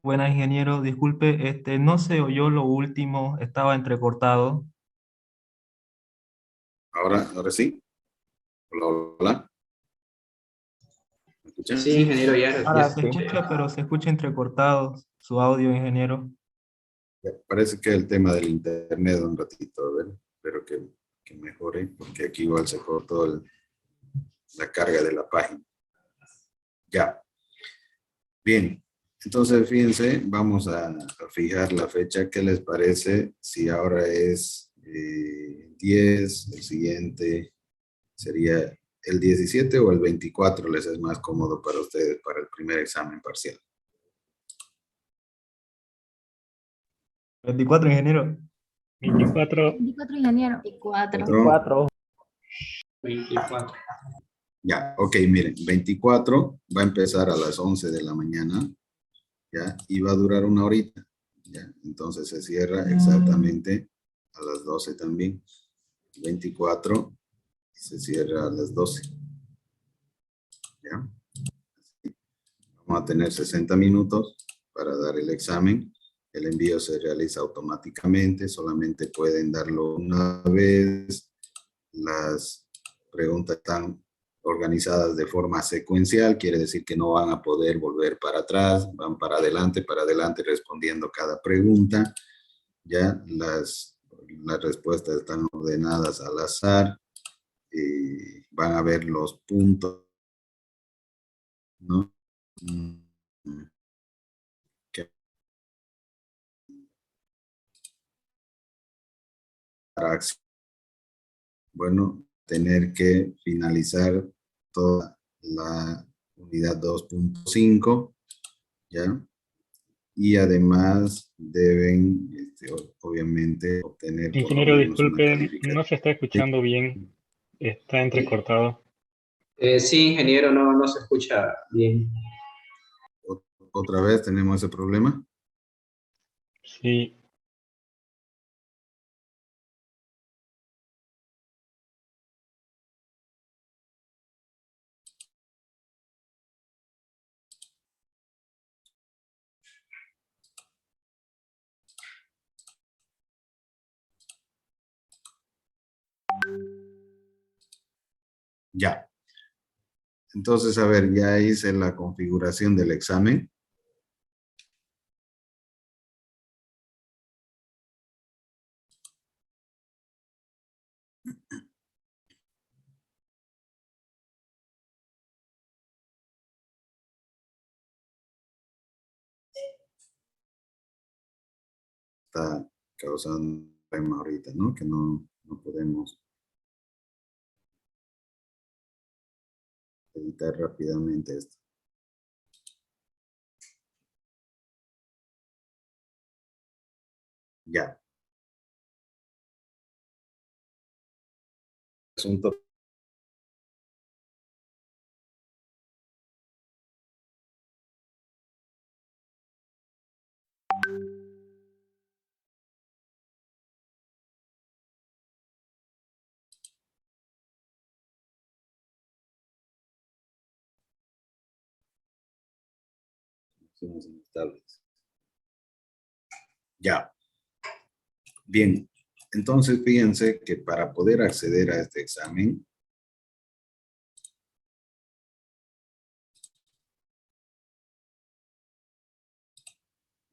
Buenas, ingeniero. Disculpe, no se oyó lo último, estaba entrecortado. Ahora sí. Hola, hola. ¿Me escuchan? Sí, ingeniero, ya Ahora se se escucha. escucha, pero se escucha entrecortado su audio, ingeniero. Ya, parece que el tema del internet un ratito, a ver, espero que mejore, porque aquí igual se cortó la carga de la página. Ya, bien. Entonces, fíjense, vamos a fijar la fecha. ¿Qué les parece si ahora es 10, el siguiente sería el 17 o el 24? ¿Les es más cómodo para ustedes para el primer examen parcial? 24, ingeniero. 24. 24, ingeniero. 24. 4. 24. Ya, ok, miren, 24 va a empezar a las 11 de la mañana, ¿ya? Y va a durar una horita, ¿ya? Entonces se cierra exactamente a las 12 también. 24 se cierra a las 12, ¿ya? Vamos a tener 60 minutos para dar el examen. El envío se realiza automáticamente, solamente pueden darlo una vez. Las preguntas están organizadas de forma secuencial, quiere decir que no van a poder volver para atrás, van para adelante respondiendo cada pregunta. Ya las respuestas están ordenadas al azar, van a ver los puntos, ¿no? Que para acción, bueno, tener que finalizar toda la unidad 2.5, ¿ya? Y además deben, obviamente, obtener por lo Ingeniero, menos una disculpe, calificación. no se está escuchando bien. Está entrecortado. Sí, ingeniero, no se escucha bien. Otra vez tenemos ese problema. Sí. Ya. Entonces, a ver, ya hice la configuración del examen. Está causando un problema ahorita, ¿no? Que no podemos editar rápidamente esto. Ya. Asunto. Inestables. Ya. Bien. Entonces, fíjense que para poder acceder a este examen,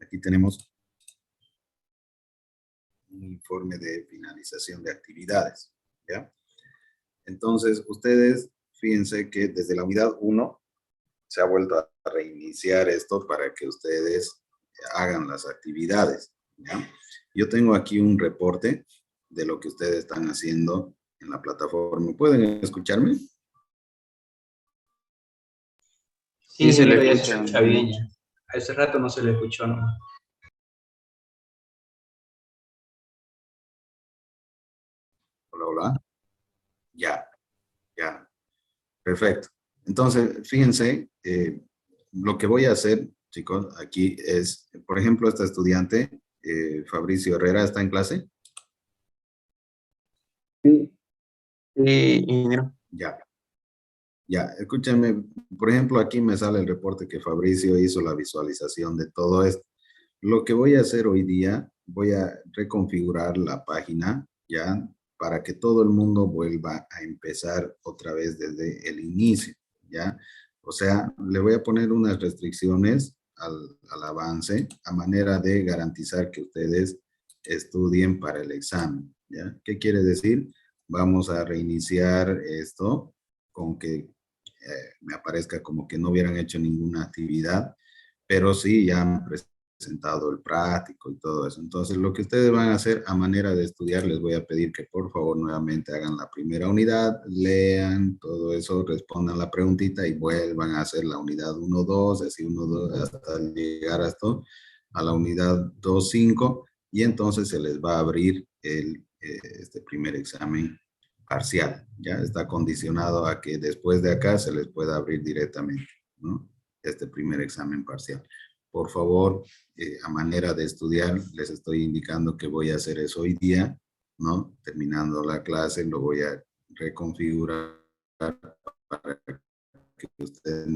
aquí tenemos un informe de finalización de actividades, ¿ya? Entonces, ustedes, fíjense que desde la unidad 1 se ha vuelto a reiniciar esto para que ustedes hagan las actividades, ¿ya? Yo tengo aquí un reporte de lo que ustedes están haciendo en la plataforma. ¿Pueden escucharme? Sí, ingeniero, ya se escucha bien. Hace rato no se le escuchó, ¿no? Hola, hola. Ya, ya. Perfecto. Entonces, fíjense, lo que voy a hacer, chicos, aquí es, por ejemplo, esta estudiante, Fabricio Herrera, ¿está en clase? Sí, ingeniero. Ya. Ya, escúchame, por ejemplo, aquí me sale el reporte que Fabricio hizo la visualización de todo esto. Lo que voy a hacer hoy día, voy a reconfigurar la página, ¿ya? Para que todo el mundo vuelva a empezar otra vez desde el inicio, ¿ya? O sea, le voy a poner unas restricciones al avance a manera de garantizar que ustedes estudien para el examen, ¿ya? ¿Qué quiere decir? Vamos a reiniciar esto con que me aparezca como que no hubieran hecho ninguna actividad, pero sí ya han presentado el práctico y todo eso. Entonces, lo que ustedes van a hacer a manera de estudiar, les voy a pedir que por favor nuevamente hagan la primera unidad, lean todo eso, respondan la preguntita y vuelvan a hacer la unidad 1-2, así 1-2 hasta llegar a la unidad 2-5 y entonces se les va a abrir este primer examen parcial. Ya está condicionado a que después de acá se les pueda abrir directamente, ¿no? Este primer examen parcial. Por favor, a manera de estudiar, les estoy indicando que voy a hacer eso hoy día, ¿no? Terminando la clase, lo voy a reconfigurar para que usted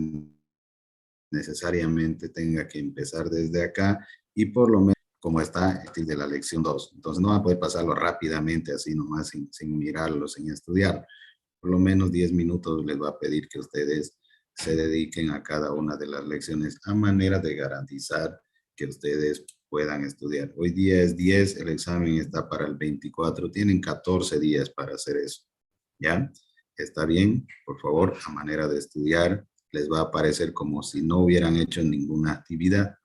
necesariamente tenga que empezar desde acá y por lo menos como está el de la lección 2. Entonces no va a poder pasarlo rápidamente así nomás sin mirarlo, sin estudiar. Por lo menos 10 minutos les va a pedir que ustedes se dediquen a cada una de las lecciones a manera de garantizar que ustedes puedan estudiar. Hoy día es 10, el examen está para el 24, tienen 14 días para hacer eso, ¿ya? ¿Está bien? Por favor, a manera de estudiar, les va a aparecer como si no hubieran hecho ninguna actividad,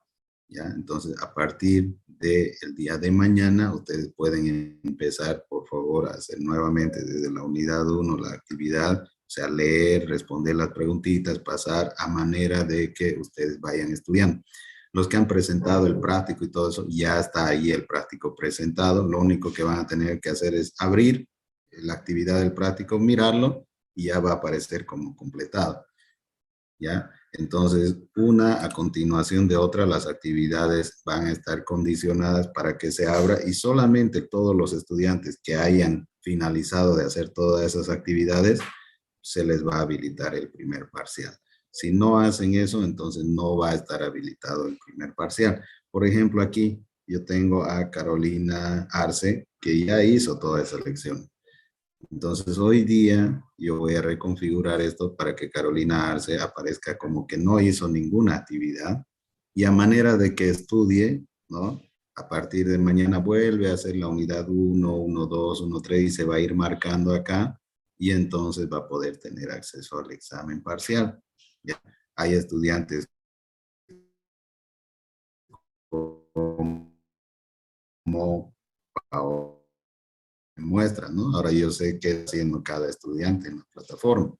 ¿ya? Entonces, a partir del día de mañana, ustedes pueden empezar, por favor, a hacer nuevamente desde la unidad 1 la actividad, o sea, leer, responder las preguntitas, pasar a manera de que ustedes vayan estudiando. Los que han presentado el práctico y todo eso, ya está ahí el práctico presentado. Lo único que van a tener que hacer es abrir la actividad del práctico, mirarlo y ya va a aparecer como completado, ¿ya? Entonces, una a continuación de otra, las actividades van a estar condicionadas para que se abra y solamente todos los estudiantes que hayan finalizado de hacer todas esas actividades, se les va a habilitar el primer parcial. Si no hacen eso, entonces no va a estar habilitado el primer parcial. Por ejemplo, aquí yo tengo a Carolina Arce, que ya hizo toda esa lección. Entonces hoy día yo voy a reconfigurar esto para que Carolina Arce aparezca como que no hizo ninguna actividad y a manera de que estudie, ¿no? A partir de mañana vuelve a hacer la unidad 1, 1, 2, 1, 3 y se va a ir marcando acá y entonces va a poder tener acceso al examen parcial. ¿Ya? Hay estudiantes como muestran, ¿no? Ahora yo sé qué está haciendo cada estudiante en la plataforma,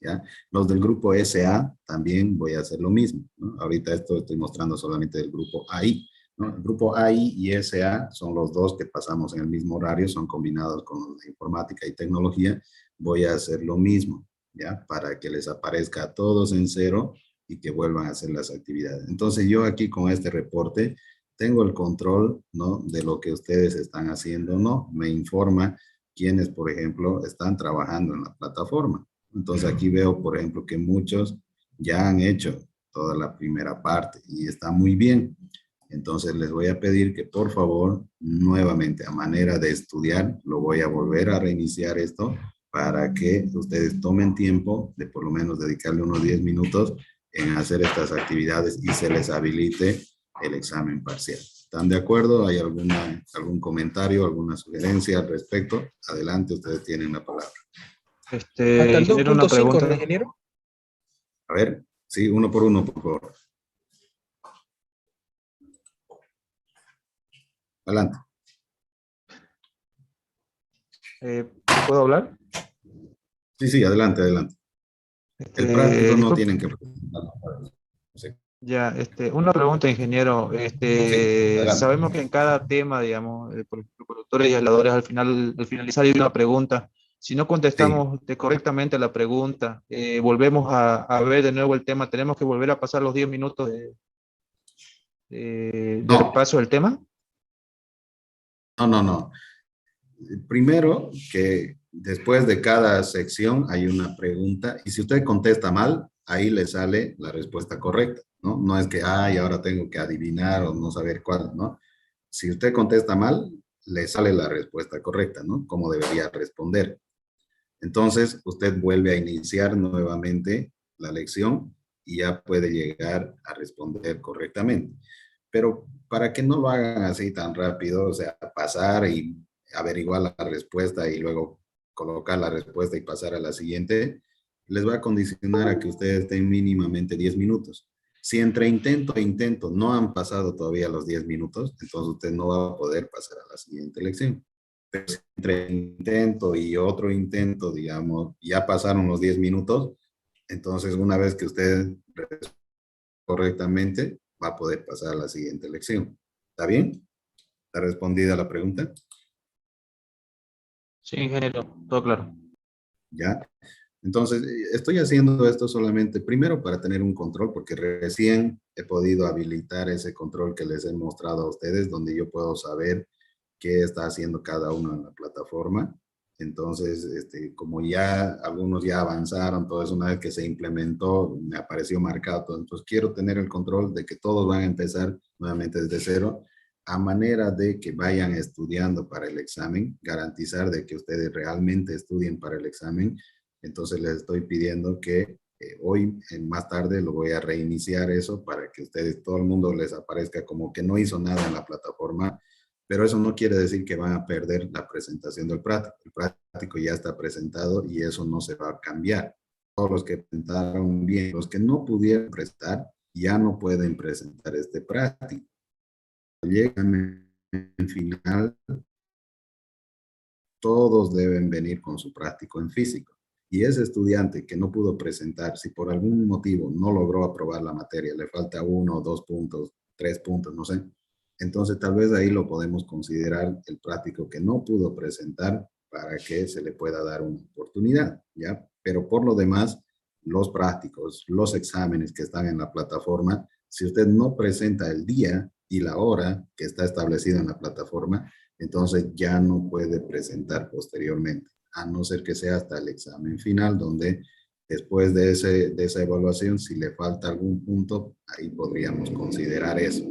¿ya? Los del grupo SA también voy a hacer lo mismo, ¿no? Ahorita esto estoy mostrando solamente del grupo AI, ¿no? El grupo AI y SA son los dos que pasamos en el mismo horario, son combinados con los de informática y tecnología. Voy a hacer lo mismo, ¿ya? Para que les aparezca a todos en cero y que vuelvan a hacer las actividades. Entonces yo aquí con este reporte tengo el control, ¿no? De lo que ustedes están haciendo, ¿no? Me informa quienes, por ejemplo, están trabajando en la plataforma. Entonces aquí veo, por ejemplo, que muchos ya han hecho toda la primera parte y está muy bien. Entonces les voy a pedir que por favor, nuevamente a manera de estudiar, lo voy a volver a reiniciar esto para que ustedes tomen tiempo de por lo menos dedicarle unos 10 minutos en hacer estas actividades y se les habilite el examen parcial. ¿Están de acuerdo? ¿Hay algún comentario, alguna sugerencia al respecto? Adelante, ustedes tienen la palabra. Hasta el Ingeniero, una 2.5, ¿no, pregunta. ingeniero? A ver, sí, uno por uno, por favor. Adelante. ¿Puedo hablar? Sí, sí, adelante, adelante. El práctico no Disculpe, tienen que presentarlo. Sí, ya, una pregunta, ingeniero. sí, adelante. Sabemos que en cada tema, digamos, por ejemplo, conductores y aisladores, al finalizar hay una pregunta. Si no Sí, contestamos correctamente la pregunta, volvemos a ver de nuevo el tema. ¿Tenemos que volver a pasar los 10 minutos de no, repaso del tema? no. Primero, que después de cada sección hay una pregunta y si usted contesta mal, ahí le sale la respuesta correcta, ¿no? No es que, ay, ahora tengo que adivinar o no saber cuál, ¿no? Si usted contesta mal, le sale la respuesta correcta, ¿no? Cómo debería responder. Entonces, usted vuelve a iniciar nuevamente la lección y ya puede llegar a responder correctamente. Pero para que no lo hagan así tan rápido, o sea, pasar y averiguar la respuesta y luego colocar la respuesta y pasar a la siguiente, les va a condicionar a que ustedes estén mínimamente 10 minutos. Si entre intento e intento no han pasado todavía los 10 minutos, entonces usted no va a poder pasar a la siguiente lección. Pero si entre intento y otro intento, digamos, ya pasaron los 10 minutos, entonces una vez que usted correctamente, va a poder pasar a la siguiente lección. ¿Está bien? ¿Está respondida la pregunta? Sí, ingeniero, todo claro. ¿Ya? Entonces, estoy haciendo esto solamente, primero para tener un control, porque recién he podido habilitar ese control que les he mostrado a ustedes, donde yo puedo saber qué está haciendo cada uno en la plataforma. Entonces, como ya algunos ya avanzaron, todo eso una vez que se implementó, me apareció marcado todo. Entonces, quiero tener el control de que todos van a empezar nuevamente desde cero, a manera de que vayan estudiando para el examen, garantizar de que ustedes realmente estudien para el examen. Entonces, les estoy pidiendo que hoy, más tarde, lo voy a reiniciar eso para que ustedes, todo el mundo les aparezca como que no hizo nada en la plataforma, pero eso no quiere decir que van a perder la presentación del práctico. El práctico ya está presentado y eso no se va a cambiar. Todos los que presentaron bien, los que no pudieron presentar, ya no pueden presentar este práctico. Llegan en final, todos deben venir con su práctico en físico. Y ese estudiante que no pudo presentar, si por algún motivo no logró aprobar la materia, le falta 1, 2 puntos, 3 puntos, no sé, entonces tal vez ahí lo podemos considerar el práctico que no pudo presentar para que se le pueda dar una oportunidad, ¿ya? Pero por lo demás, los prácticos, los exámenes que están en la plataforma, si usted no presenta el día y la hora que está establecido en la plataforma, entonces ya no puede presentar posteriormente, a no ser que sea hasta el examen final, donde después de esa evaluación, si le falta algún punto, ahí podríamos considerar eso.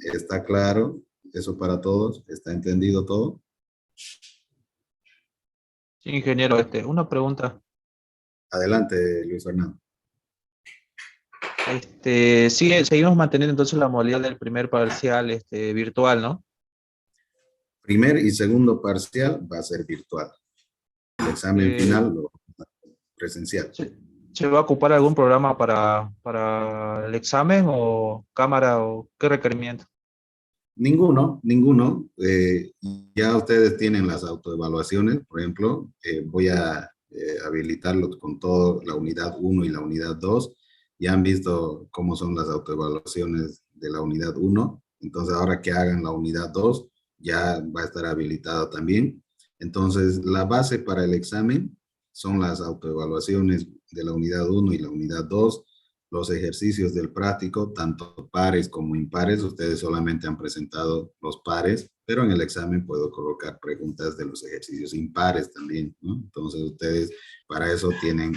¿Está claro eso para todos? ¿Está entendido todo? Sí, ingeniero, una pregunta. Adelante, Luis Fernando. Seguimos manteniendo entonces la modalidad del primer parcial virtual, ¿no? Primer y segundo parcial va a ser virtual. El examen final lo presencial. ¿Se va a ocupar algún programa para el examen o cámara o qué requerimiento? Ninguno, ninguno. Ya ustedes tienen las autoevaluaciones, por ejemplo, voy a habilitarlos con todo la unidad 1 y la unidad 2. Ya han visto cómo son las autoevaluaciones de la unidad 1. Entonces, ahora que hagan la unidad 2, ya va a estar habilitado también. Entonces, la base para el examen son las autoevaluaciones de la unidad 1 y la unidad 2. Los ejercicios del práctico, tanto pares como impares, ustedes solamente han presentado los pares, pero en el examen puedo colocar preguntas de los ejercicios impares también, ¿no? Entonces ustedes para eso tienen,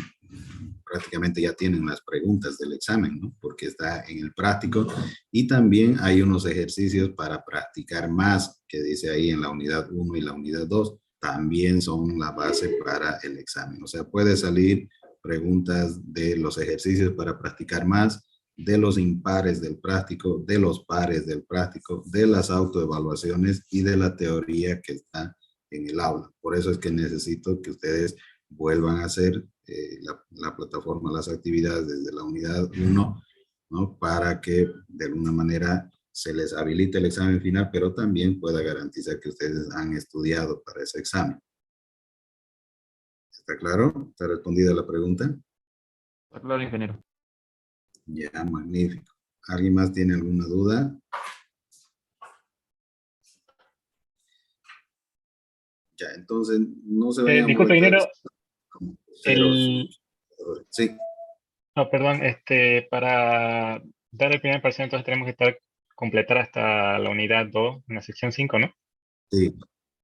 prácticamente ya tienen las preguntas del examen, ¿no? Porque está en el práctico y también hay unos ejercicios para practicar más, que dice ahí en la unidad 1 y la unidad 2, también son la base para el examen. O sea, puede salir preguntas de los ejercicios para practicar más, de los impares del práctico, de los pares del práctico, de las autoevaluaciones y de la teoría que está en el aula. Por eso es que necesito que ustedes vuelvan a hacer la plataforma, las actividades desde la unidad 1, ¿no? Para que de alguna manera se les habilite el examen final, pero también pueda garantizar que ustedes han estudiado para ese examen. ¿Está claro? ¿Está respondida la pregunta? Está claro, ingeniero. Ya, magnífico. ¿Alguien más tiene alguna duda? Ya, entonces no se vayan a Disculpe, molestar. ingeniero, Sí, no, perdón, para dar el primer parcial entonces tenemos que completar hasta la unidad 2, en la sección 5, ¿no? sí,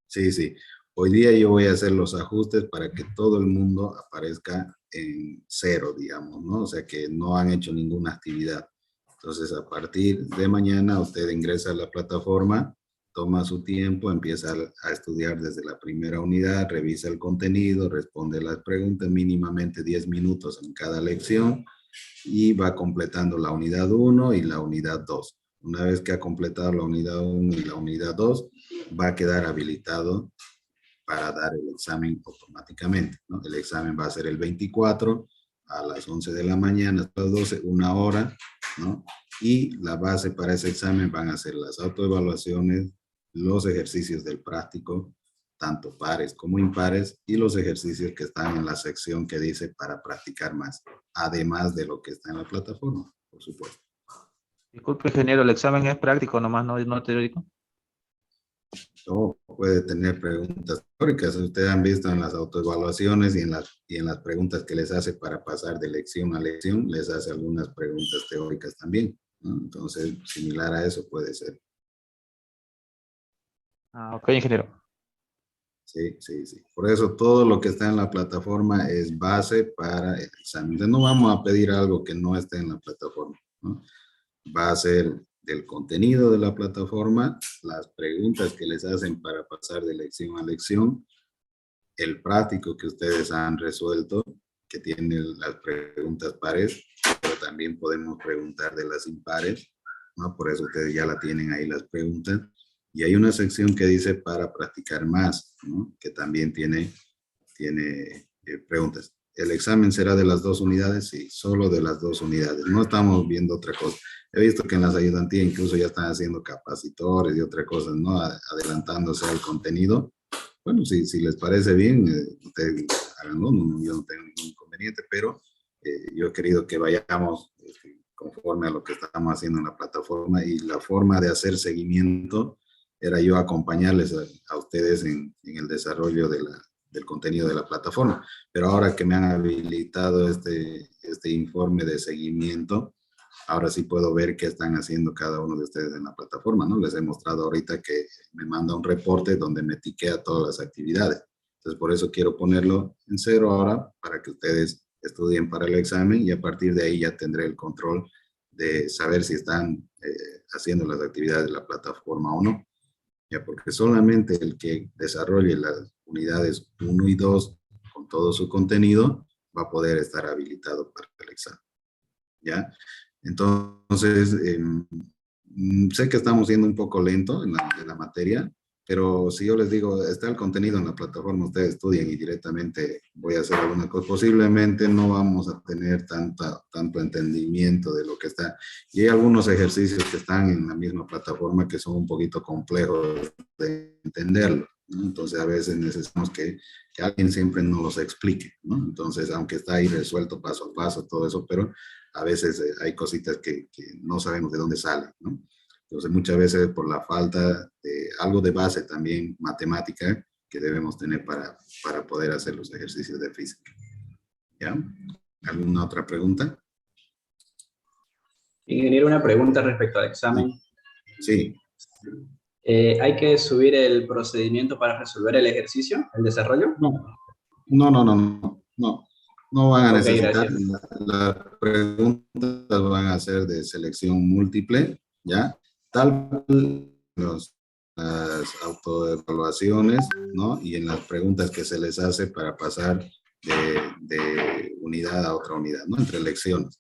sí, sí. Hoy día yo voy a hacer los ajustes para que todo el mundo aparezca en 0, digamos, ¿no? O sea, que no han hecho ninguna actividad. Entonces, a partir de mañana, usted ingresa a la plataforma, toma su tiempo, empieza a estudiar desde la primera unidad, revisa el contenido, responde las preguntas, mínimamente 10 minutos en cada lección, y va completando la unidad 1 y la unidad 2. Una vez que ha completado la unidad 1 y la unidad 2, va a quedar habilitado para dar el examen automáticamente, ¿no? El examen va a ser el 24 a las 11 de la mañana hasta las 12, 1 hora, ¿no? Y la base para ese examen van a ser las autoevaluaciones, los ejercicios del práctico, tanto pares como impares, y los ejercicios que están en la sección que dice para practicar más, además de lo que está en la plataforma, por supuesto. Disculpe, ingeniero, el examen es práctico nomás, no teórico. O puede tener preguntas teóricas. Ustedes han visto en las autoevaluaciones y en las preguntas que les hace para pasar de lección a lección, les hace algunas preguntas teóricas también, ¿no? Entonces, similar a eso puede ser. Ah, ok, ingeniero. Sí, sí, sí. Por eso todo lo que está en la plataforma es base para el examen. Entonces, no vamos a pedir algo que no esté en la plataforma, ¿no? Va a ser del contenido de la plataforma, las preguntas que les hacen para pasar de lección a lección, el práctico que ustedes han resuelto, que tiene las preguntas pares, pero también podemos preguntar de las impares, ¿no? Por eso ustedes ya la tienen ahí las preguntas. Y hay una sección que dice para practicar más, ¿no? Que también tiene preguntas. ¿El examen será de las 2 unidades? Sí, solo de las 2 unidades. No estamos viendo otra cosa. He visto que en las ayudantías incluso ya están haciendo capacitores y otras cosas, ¿no? Adelantándose al contenido. Bueno, si les parece bien, ustedes háganlo, yo no tengo ningún inconveniente, pero yo he querido que vayamos conforme a lo que estamos haciendo en la plataforma, y la forma de hacer seguimiento era yo acompañarles a ustedes en el desarrollo del contenido de la plataforma. Pero ahora que me han habilitado este informe de seguimiento, ahora sí puedo ver qué están haciendo cada uno de ustedes en la plataforma, ¿no? Les he mostrado ahorita que me manda un reporte donde me tiquea todas las actividades. Entonces, por eso quiero ponerlo en 0 ahora, para que ustedes estudien para el examen, y a partir de ahí ya tendré el control de saber si están haciendo las actividades de la plataforma o no. Ya, porque solamente el que desarrolle las unidades 1 y 2 con todo su contenido va a poder estar habilitado para el examen. Entonces, sé que estamos siendo un poco lento en la materia, pero si yo les digo, está el contenido en la plataforma, ustedes estudian y directamente voy a hacer alguna cosa, posiblemente no vamos a tener tanto entendimiento de lo que está. Y hay algunos ejercicios que están en la misma plataforma que son un poquito complejos de entenderlo, ¿no? Entonces, a veces necesitamos que alguien siempre nos los explique, ¿no? Entonces, aunque está ahí resuelto paso a paso, todo eso, pero a veces hay cositas que no sabemos de dónde salen, ¿no? Entonces, muchas veces por la falta de algo de base también matemática que debemos tener para poder hacer los ejercicios de física. ¿Ya? ¿Alguna otra pregunta? Ingeniero, una pregunta respecto al examen. Sí. ¿Hay que subir el procedimiento para resolver el ejercicio, el desarrollo? No van a Ok, necesitar. gracias. Las preguntas van a ser de selección múltiple, ¿ya? Tal cual las autoevaluaciones, ¿no? Y en las preguntas que se les hace para pasar de unidad a otra unidad, ¿no? Entre lecciones.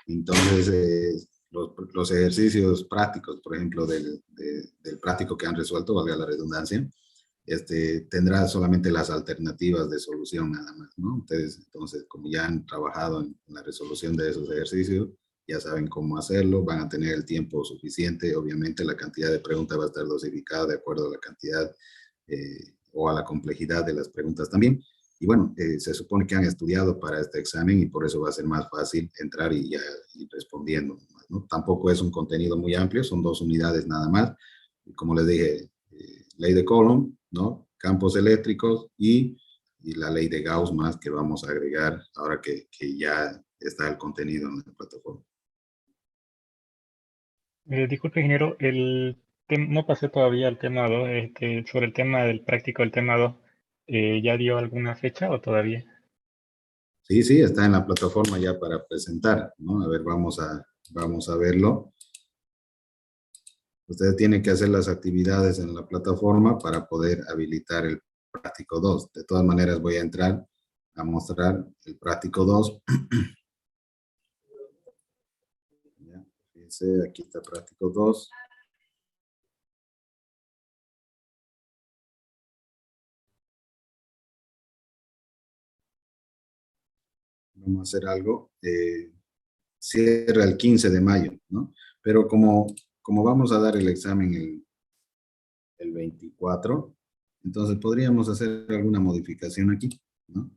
Entonces, los ejercicios prácticos, por ejemplo, del práctico que han resuelto, valga la redundancia, tendrá solamente las alternativas de solución nada más, ¿no? Ustedes, entonces, como ya han trabajado en la resolución de esos ejercicios, ya saben cómo hacerlo, van a tener el tiempo suficiente. Obviamente la cantidad de preguntas va a estar dosificada de acuerdo a la cantidad o a la complejidad de las preguntas también. Y bueno, se supone que han estudiado para este examen y por eso va a ser más fácil entrar y ya ir respondiendo, ¿no? Tampoco es un contenido muy amplio, son 2 unidades nada más. Y como les dije, ley de Coulomb, ¿no? Campos eléctricos y la ley de Gauss más que vamos a agregar ahora que ya está el contenido en la plataforma. Disculpe, ingeniero, no pasé todavía al tema 2, sobre el tema del práctico del tema 2. ¿Ya dio alguna fecha o todavía? Sí, sí, está en la plataforma ya para presentar, ¿no? A ver, vamos a verlo. Ustedes tienen que hacer las actividades en la plataforma para poder habilitar el práctico 2. De todas maneras, voy a entrar a mostrar el práctico 2. Ya, fíjense, aquí está práctico 2. Vamos a hacer algo. Cierra el 15 de mayo, ¿no? Pero como vamos a dar el examen el 24, entonces podríamos hacer alguna modificación aquí, ¿no?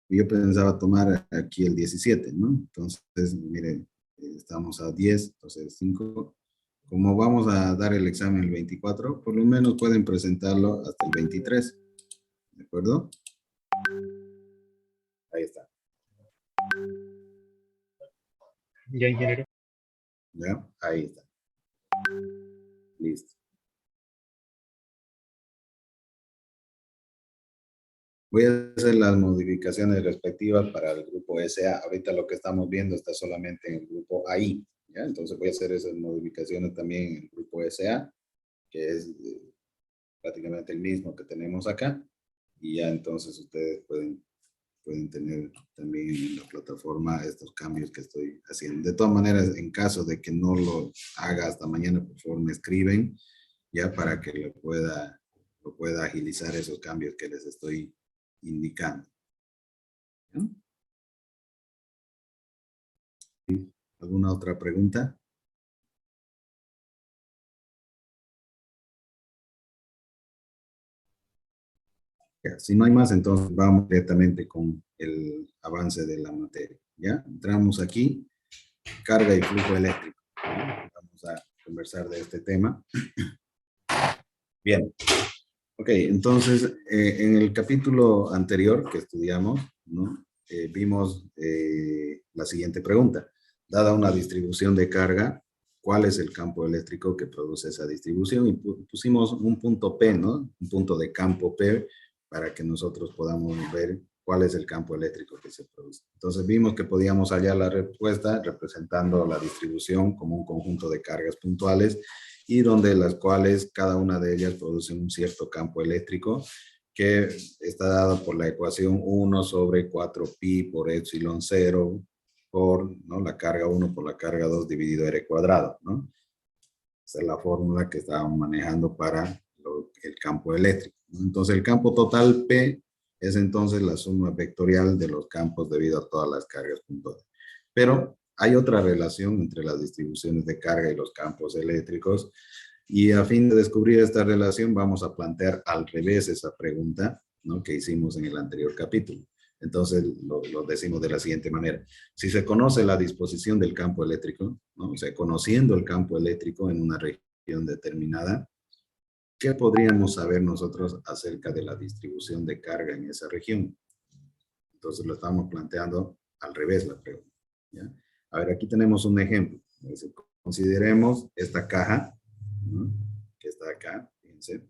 Yo pensaba tomar aquí el 17, ¿no? Entonces, miren, estamos a 10, entonces 5. Como vamos a dar el examen el 24, por lo menos pueden presentarlo hasta el 23, ¿de acuerdo? Ahí está, ¿Ya, ingeniero? ¿ya? Ahí está. Listo. Voy a hacer las modificaciones respectivas para el grupo SA. Ahorita lo que estamos viendo está solamente en el grupo AI, ¿ya? Entonces voy a hacer esas modificaciones también en el grupo SA, que es prácticamente el mismo que tenemos acá. Y ya entonces ustedes pueden tener también en la plataforma estos cambios que estoy haciendo. De todas maneras, en caso de que no lo haga hasta mañana, por favor me escriben, ya para que lo pueda agilizar esos cambios que les estoy indicando. ¿No? ¿Alguna otra pregunta? Ya, si no hay más, entonces vamos directamente con el avance de la materia. ¿Ya? Entramos aquí, carga y flujo eléctrico. ¿Ya? Vamos a conversar de este tema. Bien. Ok, entonces, en el capítulo anterior que estudiamos, ¿no? Vimos la siguiente pregunta. Dada una distribución de carga, ¿cuál es el campo eléctrico que produce esa distribución? Y pusimos un punto P, ¿no? Un punto de campo P para que nosotros podamos ver cuál es el campo eléctrico que se produce. Entonces vimos que podíamos hallar la respuesta representando la distribución como un conjunto de cargas puntuales y donde las cuales cada una de ellas produce un cierto campo eléctrico que está dado por la ecuación 1 sobre 4pi por epsilon 0 por, ¿no?, la carga 1 por la carga 2 dividido r cuadrado, ¿no? Esa es la fórmula que estábamos manejando para el campo eléctrico, ¿no? Entonces el campo total P es entonces la suma vectorial de los campos debido a todas las cargas puntuales. Pero hay otra relación entre las distribuciones de carga y los campos eléctricos, y a fin de descubrir esta relación vamos a plantear al revés esa pregunta, ¿no?, que hicimos en el anterior capítulo. Entonces lo decimos de la siguiente manera. Si se conoce la disposición del campo eléctrico, ¿no?, o sea, conociendo el campo eléctrico en una región determinada, ¿qué podríamos saber nosotros acerca de la distribución de carga en esa región? Entonces lo estamos planteando al revés la pregunta, ¿ya? A ver, aquí tenemos un ejemplo. Consideremos esta caja, ¿no?, que está acá, fíjense.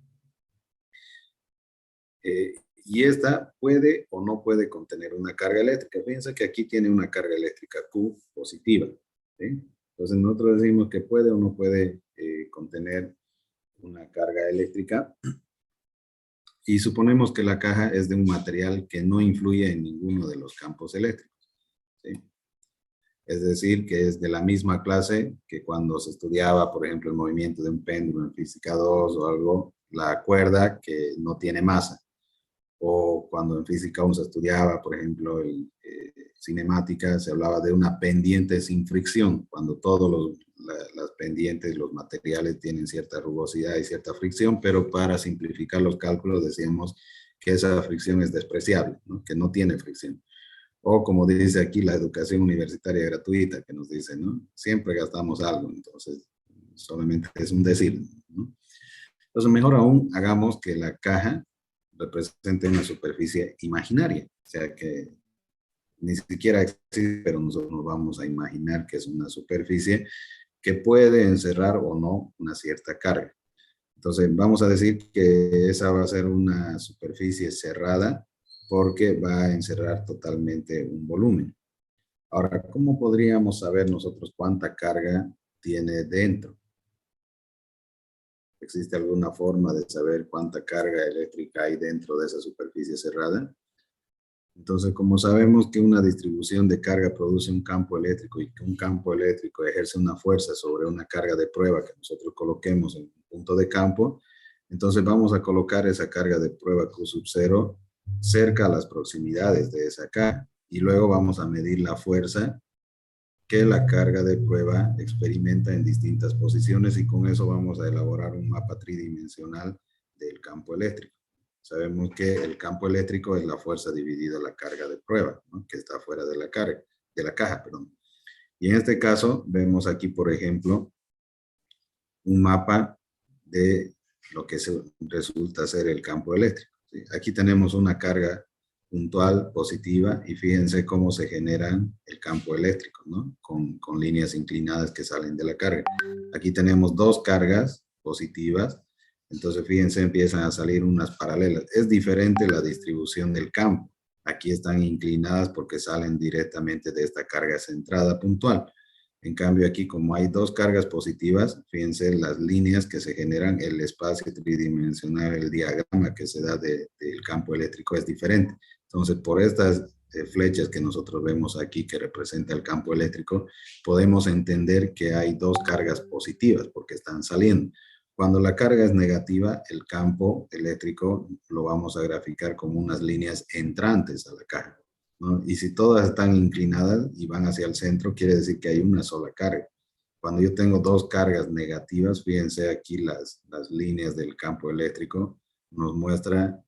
Y esta puede o no puede contener una carga eléctrica. Fíjense que aquí tiene una carga eléctrica Q positiva, ¿sí? Entonces nosotros decimos que puede o no puede contener una carga eléctrica. Y suponemos que la caja es de un material que no influye en ninguno de los campos eléctricos, ¿sí? Es decir, que es de la misma clase que cuando se estudiaba, por ejemplo, el movimiento de un péndulo en física 2 o algo, la cuerda que no tiene masa. O cuando en física 1 se estudiaba, por ejemplo, cinemática, se hablaba de una pendiente sin fricción, cuando todos las pendientes, los materiales tienen cierta rugosidad y cierta fricción, pero para simplificar los cálculos decíamos que esa fricción es despreciable, ¿no?, que no tiene fricción. O como dice aquí la educación universitaria gratuita, que nos dice, ¿no?, siempre gastamos algo, entonces solamente es un decir, ¿no? Entonces mejor aún hagamos que la caja represente una superficie imaginaria, o sea que ni siquiera existe, pero nosotros nos vamos a imaginar que es una superficie que puede encerrar o no una cierta carga. Entonces vamos a decir que esa va a ser una superficie cerrada porque va a encerrar totalmente un volumen. Ahora, ¿cómo podríamos saber nosotros cuánta carga tiene dentro? ¿Existe alguna forma de saber cuánta carga eléctrica hay dentro de esa superficie cerrada? Entonces, como sabemos que una distribución de carga produce un campo eléctrico y que un campo eléctrico ejerce una fuerza sobre una carga de prueba que nosotros coloquemos en un punto de campo, entonces vamos a colocar esa carga de prueba Q sub 0 cerca a las proximidades de esa carga y luego vamos a medir la fuerza que la carga de prueba experimenta en distintas posiciones y con eso vamos a elaborar un mapa tridimensional del campo eléctrico. Sabemos que el campo eléctrico es la fuerza dividida la carga de prueba, ¿no? Que está fuera de la carga, de la caja, perdón. Y en este caso vemos aquí, por ejemplo, un mapa de lo que resulta ser el campo eléctrico, ¿sí? Aquí tenemos una carga puntual, positiva, y fíjense cómo se generan el campo eléctrico, ¿no? Con líneas inclinadas que salen de la carga. Aquí tenemos dos cargas positivas, entonces fíjense, empiezan a salir unas paralelas. Es diferente la distribución del campo. Aquí están inclinadas porque salen directamente de esta carga centrada puntual. En cambio aquí, como hay dos cargas positivas, fíjense las líneas que se generan, el espacio tridimensional, el diagrama que se da del campo eléctrico es diferente. Entonces, por estas flechas que nosotros vemos aquí que representa el campo eléctrico, podemos entender que hay dos cargas positivas porque están saliendo. Cuando la carga es negativa, el campo eléctrico lo vamos a graficar como unas líneas entrantes a la caja, ¿no? Y si todas están inclinadas y van hacia el centro, quiere decir que hay una sola carga. Cuando yo tengo dos cargas negativas, fíjense aquí las líneas del campo eléctrico, nos muestra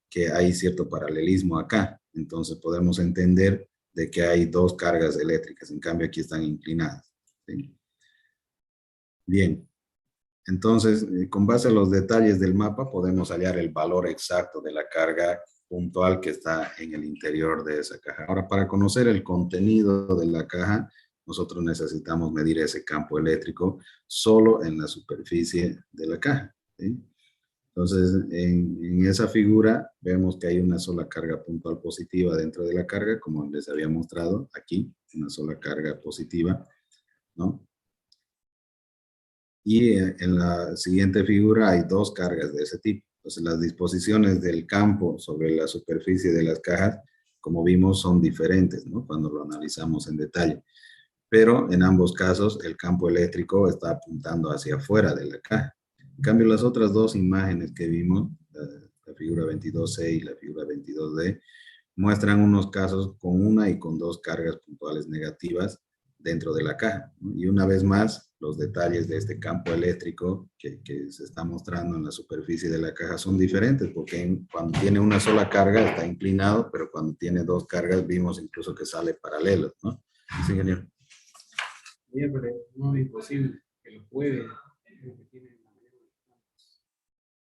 que hay cierto paralelismo acá. Entonces podemos entender de que hay dos cargas eléctricas, en cambio aquí están inclinadas, ¿sí? Bien, entonces con base a los detalles del mapa podemos hallar el valor exacto de la carga puntual que está en el interior de esa caja. Ahora, para conocer el contenido de la caja, nosotros necesitamos medir ese campo eléctrico solo en la superficie de la caja, ¿sí? Entonces, en esa figura vemos que hay una sola carga puntual positiva dentro de la carga, como les había mostrado aquí, una sola carga positiva, ¿no? Y en la siguiente figura hay dos cargas de ese tipo. Entonces, las disposiciones del campo sobre la superficie de las cajas, como vimos, son diferentes, ¿no? Cuando lo analizamos en detalle. Pero en ambos casos, el campo eléctrico está apuntando hacia afuera de la caja. En cambio, las otras dos imágenes que vimos, la figura 22C y la figura 22D, muestran unos casos con una y con dos cargas puntuales negativas dentro de la caja, ¿no? Y una vez más, los detalles de este campo eléctrico que se está mostrando en la superficie de la caja son diferentes, porque cuando tiene una sola carga está inclinado, pero cuando tiene dos cargas vimos incluso que sale paralelo, ¿no? Sí, ingeniero. Bien, pero no es imposible que lo puede.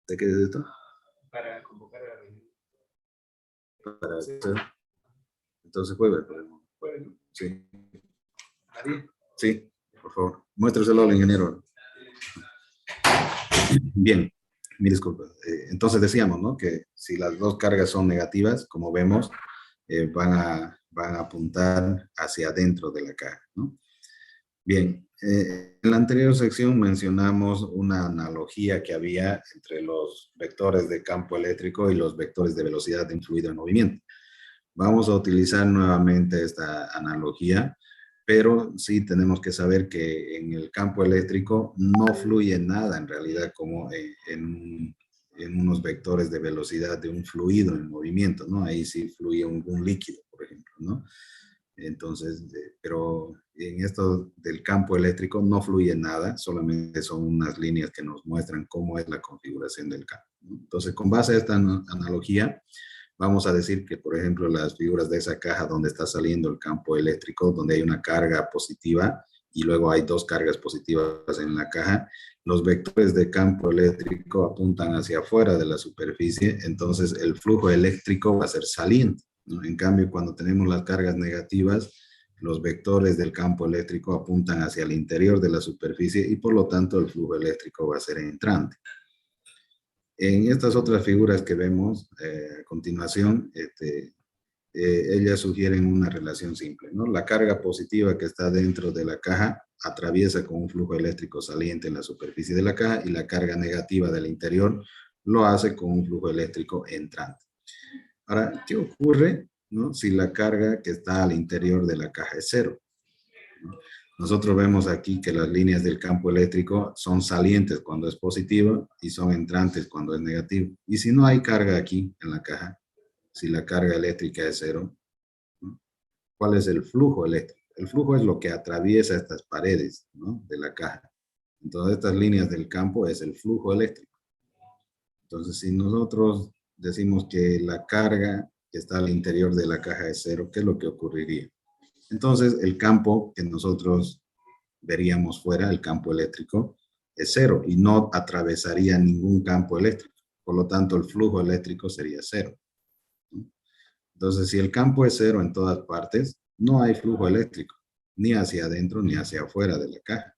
¿De qué es esto? Para convocar a la reunión. Para entonces jueves, Puede, ¿no? sí. ¿Nadie? Sí, por favor. Muéstreselo al ingeniero. Bien, mi disculpa. Entonces decíamos, ¿no? Que si las dos cargas son negativas, como vemos, van a apuntar hacia adentro de la caja, ¿no? Bien, en la anterior sección mencionamos una analogía que había entre los vectores de campo eléctrico y los vectores de velocidad de un fluido en movimiento. Vamos a utilizar nuevamente esta analogía, pero sí tenemos que saber que en el campo eléctrico no fluye nada en realidad como en unos vectores de velocidad de un fluido en movimiento, ¿no? Ahí sí fluye un líquido, por ejemplo, ¿no? Entonces, pero en esto del campo eléctrico no fluye nada, solamente son unas líneas que nos muestran cómo es la configuración del campo, ¿no? Entonces, con base a esta analogía, vamos a decir que, por ejemplo, las figuras de esa caja donde está saliendo el campo eléctrico, donde hay una carga positiva y luego hay dos cargas positivas en la caja, los vectores de campo eléctrico apuntan hacia afuera de la superficie, entonces el flujo eléctrico va a ser saliente, ¿no? En cambio, cuando tenemos las cargas negativas, los vectores del campo eléctrico apuntan hacia el interior de la superficie y por lo tanto el flujo eléctrico va a ser entrante. En estas otras figuras que vemos a continuación, ellas sugieren una relación simple, ¿no? La carga positiva que está dentro de la caja atraviesa con un flujo eléctrico saliente en la superficie de la caja y la carga negativa del interior lo hace con un flujo eléctrico entrante. Ahora, ¿qué ocurre, ¿no? Si la carga que está al interior de la caja es cero? Nosotros vemos aquí que las líneas del campo eléctrico son salientes cuando es positivo y son entrantes cuando es negativo. Y si no hay carga aquí en la caja, si la carga eléctrica es cero, ¿no? ¿Cuál es el flujo eléctrico? El flujo es lo que atraviesa estas paredes, ¿no? De la caja. Entonces, estas líneas del campo es el flujo eléctrico. Entonces, si nosotros decimos que la carga que está al interior de la caja es cero, ¿qué es lo que ocurriría? Entonces, el campo que nosotros veríamos fuera, el campo eléctrico, es cero y no atravesaría ningún campo eléctrico. Por lo tanto, el flujo eléctrico sería cero. Entonces, si el campo es cero en todas partes, no hay flujo eléctrico, ni hacia adentro ni hacia afuera de la caja.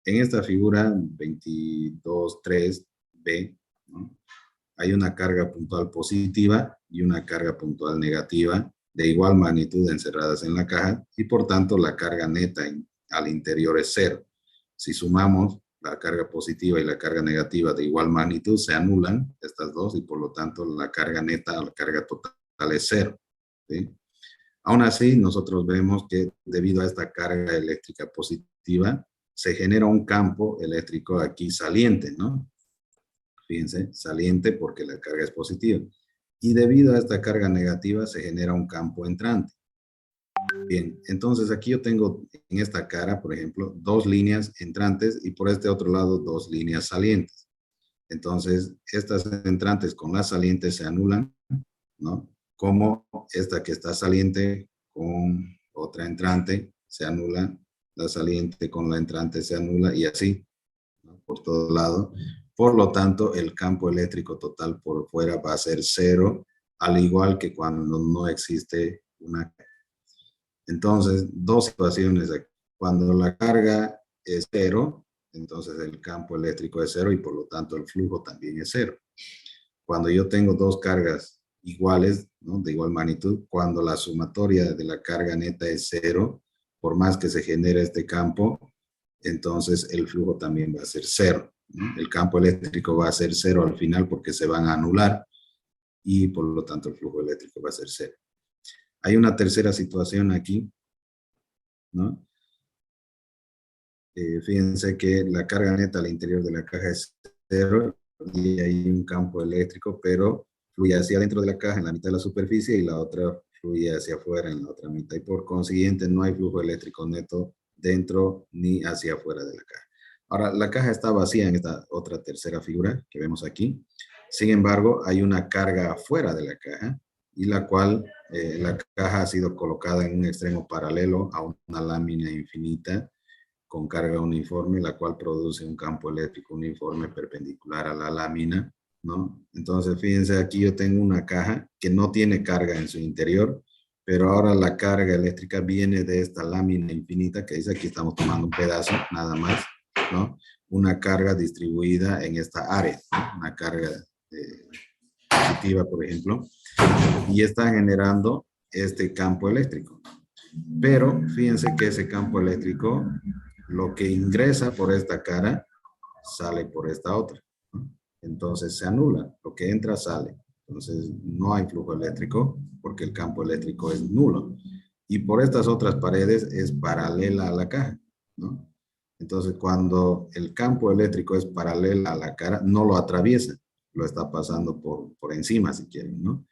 En esta figura 22.3b, ¿no? Hay una carga puntual positiva y una carga puntual negativa de igual magnitud encerradas en la caja y por tanto la carga neta al interior es cero. Si sumamos la carga positiva y la carga negativa de igual magnitud, se anulan estas dos y por lo tanto la carga neta o la carga total es cero, ¿sí? Aún así, nosotros vemos que debido a esta carga eléctrica positiva, se genera un campo eléctrico aquí saliente, ¿no? Fíjense, saliente porque la carga es positiva. Y debido a esta carga negativa se genera un campo entrante. Bien, entonces aquí yo tengo en esta cara, por ejemplo, dos líneas entrantes y por este otro lado dos líneas salientes. Entonces, estas entrantes con las salientes se anulan, ¿no? Como esta que está saliente con otra entrante se anula, la saliente con la entrante se anula y así, ¿no? Por todo lado. Por lo tanto, el campo eléctrico total por fuera va a ser cero, al igual que cuando no existe una. Entonces, dos situaciones aquí. Cuando la carga es cero, entonces el campo eléctrico es cero y por lo tanto el flujo también es cero. Cuando yo tengo dos cargas iguales, ¿no? De igual magnitud, cuando la sumatoria de la carga neta es cero, por más que se genere este campo, entonces el flujo también va a ser cero, ¿no? El campo eléctrico va a ser cero al final porque se van a anular y por lo tanto el flujo eléctrico va a ser cero. Hay una tercera situación aquí, ¿no? Fíjense que la carga neta al interior de la caja es cero y hay un campo eléctrico, pero fluye hacia adentro de la caja en la mitad de la superficie y la otra fluye hacia afuera en la otra mitad y por consiguiente no hay flujo eléctrico neto dentro ni hacia afuera de la caja. Ahora, la caja está vacía en esta otra tercera figura que vemos aquí. Sin embargo, hay una carga afuera de la caja y la cual la caja ha sido colocada en un extremo paralelo a una lámina infinita con carga uniforme, la cual produce un campo eléctrico uniforme perpendicular a la lámina, ¿no? Entonces, fíjense, aquí yo tengo una caja que no tiene carga en su interior, pero ahora la carga eléctrica viene de esta lámina infinita que dice, aquí estamos tomando un pedazo, nada más, ¿no? Una carga distribuida en esta área, ¿no? Una carga positiva, por ejemplo, y está generando este campo eléctrico. Pero fíjense que ese campo eléctrico, lo que ingresa por esta cara, sale por esta otra, ¿no? Entonces se anula, lo que entra sale. Entonces no hay flujo eléctrico porque el campo eléctrico es nulo. Y por estas otras paredes es paralela a la caja, ¿no? Entonces cuando el campo eléctrico es paralela a la cara, no lo atraviesa, lo está pasando por encima si quieren, ¿no?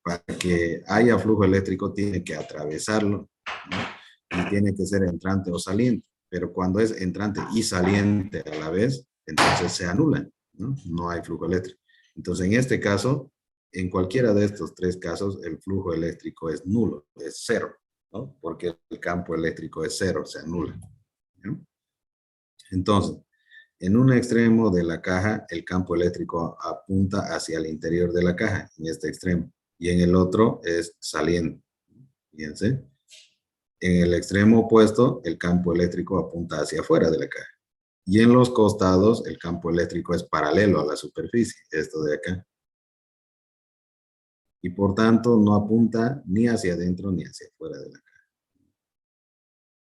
Para que haya flujo eléctrico tiene que atravesarlo, ¿no? Y tiene que ser entrante o saliente. Pero cuando es entrante y saliente a la vez, entonces se anulan, ¿no? No hay flujo eléctrico. Entonces, en este caso, en cualquiera de estos tres casos, el flujo eléctrico es nulo, es cero, ¿no? Porque el campo eléctrico es cero, se anula, ¿no? Entonces, en un extremo de la caja, el campo eléctrico apunta hacia el interior de la caja, en este extremo, y en el otro es saliente. Fíjense. En el extremo opuesto, el campo eléctrico apunta hacia afuera de la caja. Y en los costados el campo eléctrico es paralelo a la superficie, esto de acá. Y por tanto no apunta ni hacia adentro ni hacia afuera de la caja.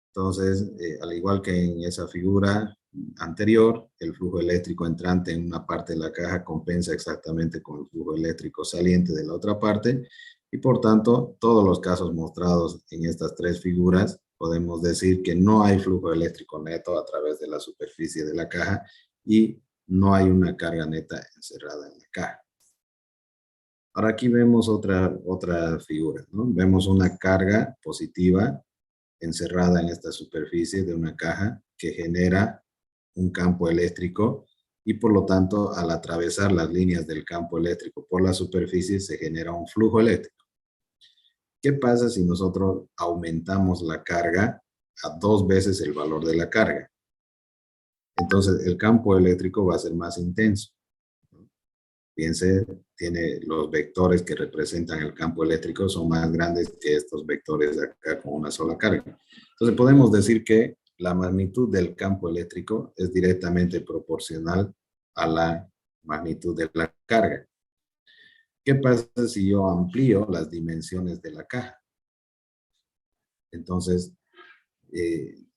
Entonces, al igual que en esa figura anterior, el flujo eléctrico entrante en una parte de la caja compensa exactamente con el flujo eléctrico saliente de la otra parte, y por tanto, todos los casos mostrados en estas tres figuras, podemos decir que no hay flujo eléctrico neto a través de la superficie de la caja y no hay una carga neta encerrada en la caja. Ahora aquí vemos otra figura, ¿no? Vemos una carga positiva encerrada en esta superficie de una caja que genera un campo eléctrico y por lo tanto al atravesar las líneas del campo eléctrico por la superficie se genera un flujo eléctrico. ¿Qué pasa si nosotros aumentamos la carga a 2 veces el valor de la carga? Entonces el campo eléctrico va a ser más intenso. Fíjense, tiene los vectores que representan el campo eléctrico son más grandes que estos vectores de acá con una sola carga. Entonces podemos decir que la magnitud del campo eléctrico es directamente proporcional a la magnitud de la carga. ¿Qué pasa si yo amplío las dimensiones de la caja? Entonces,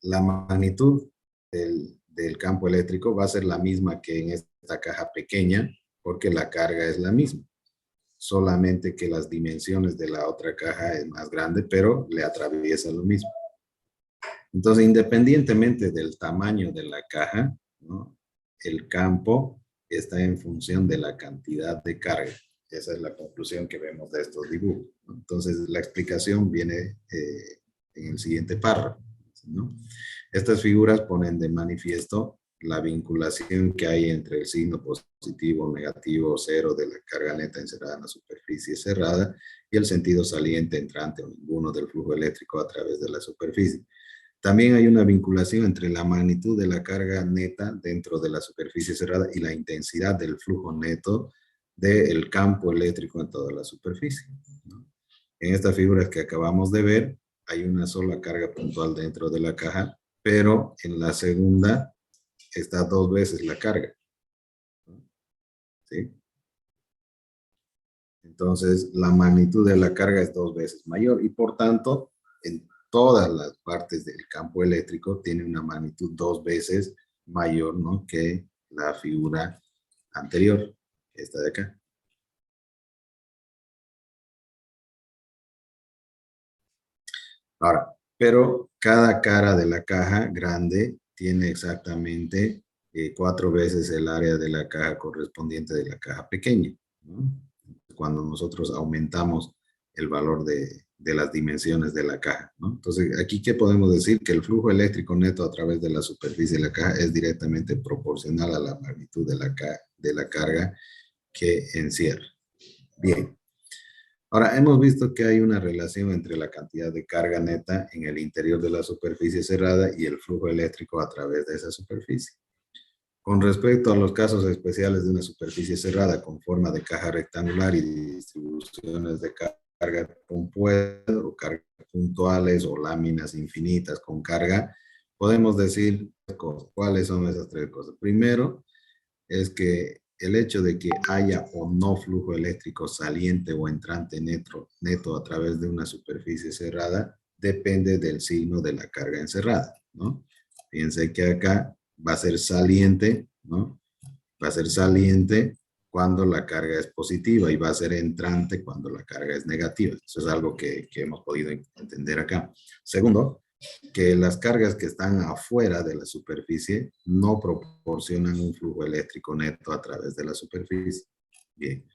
la magnitud del campo eléctrico va a ser la misma que en esta caja pequeña, porque la carga es la misma. Solamente que las dimensiones de la otra caja es más grande, pero le atraviesa lo mismo. Entonces, independientemente del tamaño de la caja, ¿no? El campo está en función de la cantidad de carga. Esa es la conclusión que vemos de estos dibujos, ¿no? Entonces, la explicación viene en el siguiente párrafo, ¿no? Estas figuras ponen de manifiesto la vinculación que hay entre el signo positivo, negativo, cero de la carga neta encerrada en la superficie cerrada y el sentido saliente, entrante o ninguno del flujo eléctrico a través de la superficie. También hay una vinculación entre la magnitud de la carga neta dentro de la superficie cerrada y la intensidad del flujo neto del campo eléctrico en toda la superficie, ¿no? En estas figuras que acabamos de ver, hay una sola carga puntual dentro de la caja, pero en la segunda está 2 veces la carga, ¿sí? Entonces, la magnitud de la carga es 2 veces mayor y por tanto, en todas las partes del campo eléctrico tiene una magnitud 2 veces mayor, ¿no? Que la figura anterior, esta de acá. Ahora, pero cada cara de la caja grande tiene exactamente 4 veces el área de la caja correspondiente de la caja pequeña, ¿no? Cuando nosotros aumentamos el valor de las dimensiones de la caja, ¿no? Entonces, aquí, ¿qué podemos decir? Que el flujo eléctrico neto a través de la superficie de la caja es directamente proporcional a la magnitud de la carga que encierra. Bien. Ahora, hemos visto que hay una relación entre la cantidad de carga neta en el interior de la superficie cerrada y el flujo eléctrico a través de esa superficie. Con respecto a los casos especiales de una superficie cerrada con forma de caja rectangular y distribuciones de carga compuesta o cargas puntuales o láminas infinitas con carga, podemos decir cuáles son esas 3 cosas. Primero, es que el hecho de que haya o no flujo eléctrico saliente o entrante neto a través de una superficie cerrada depende del signo de la carga encerrada, ¿no? Fíjense que acá va a ser saliente, ¿no? Va a ser saliente cuando la carga es positiva y va a ser entrante cuando la carga es negativa. Eso es algo que hemos podido entender acá. Segundo, que las cargas que están afuera de la superficie no proporcionan un flujo eléctrico neto a través de la superficie. Bien.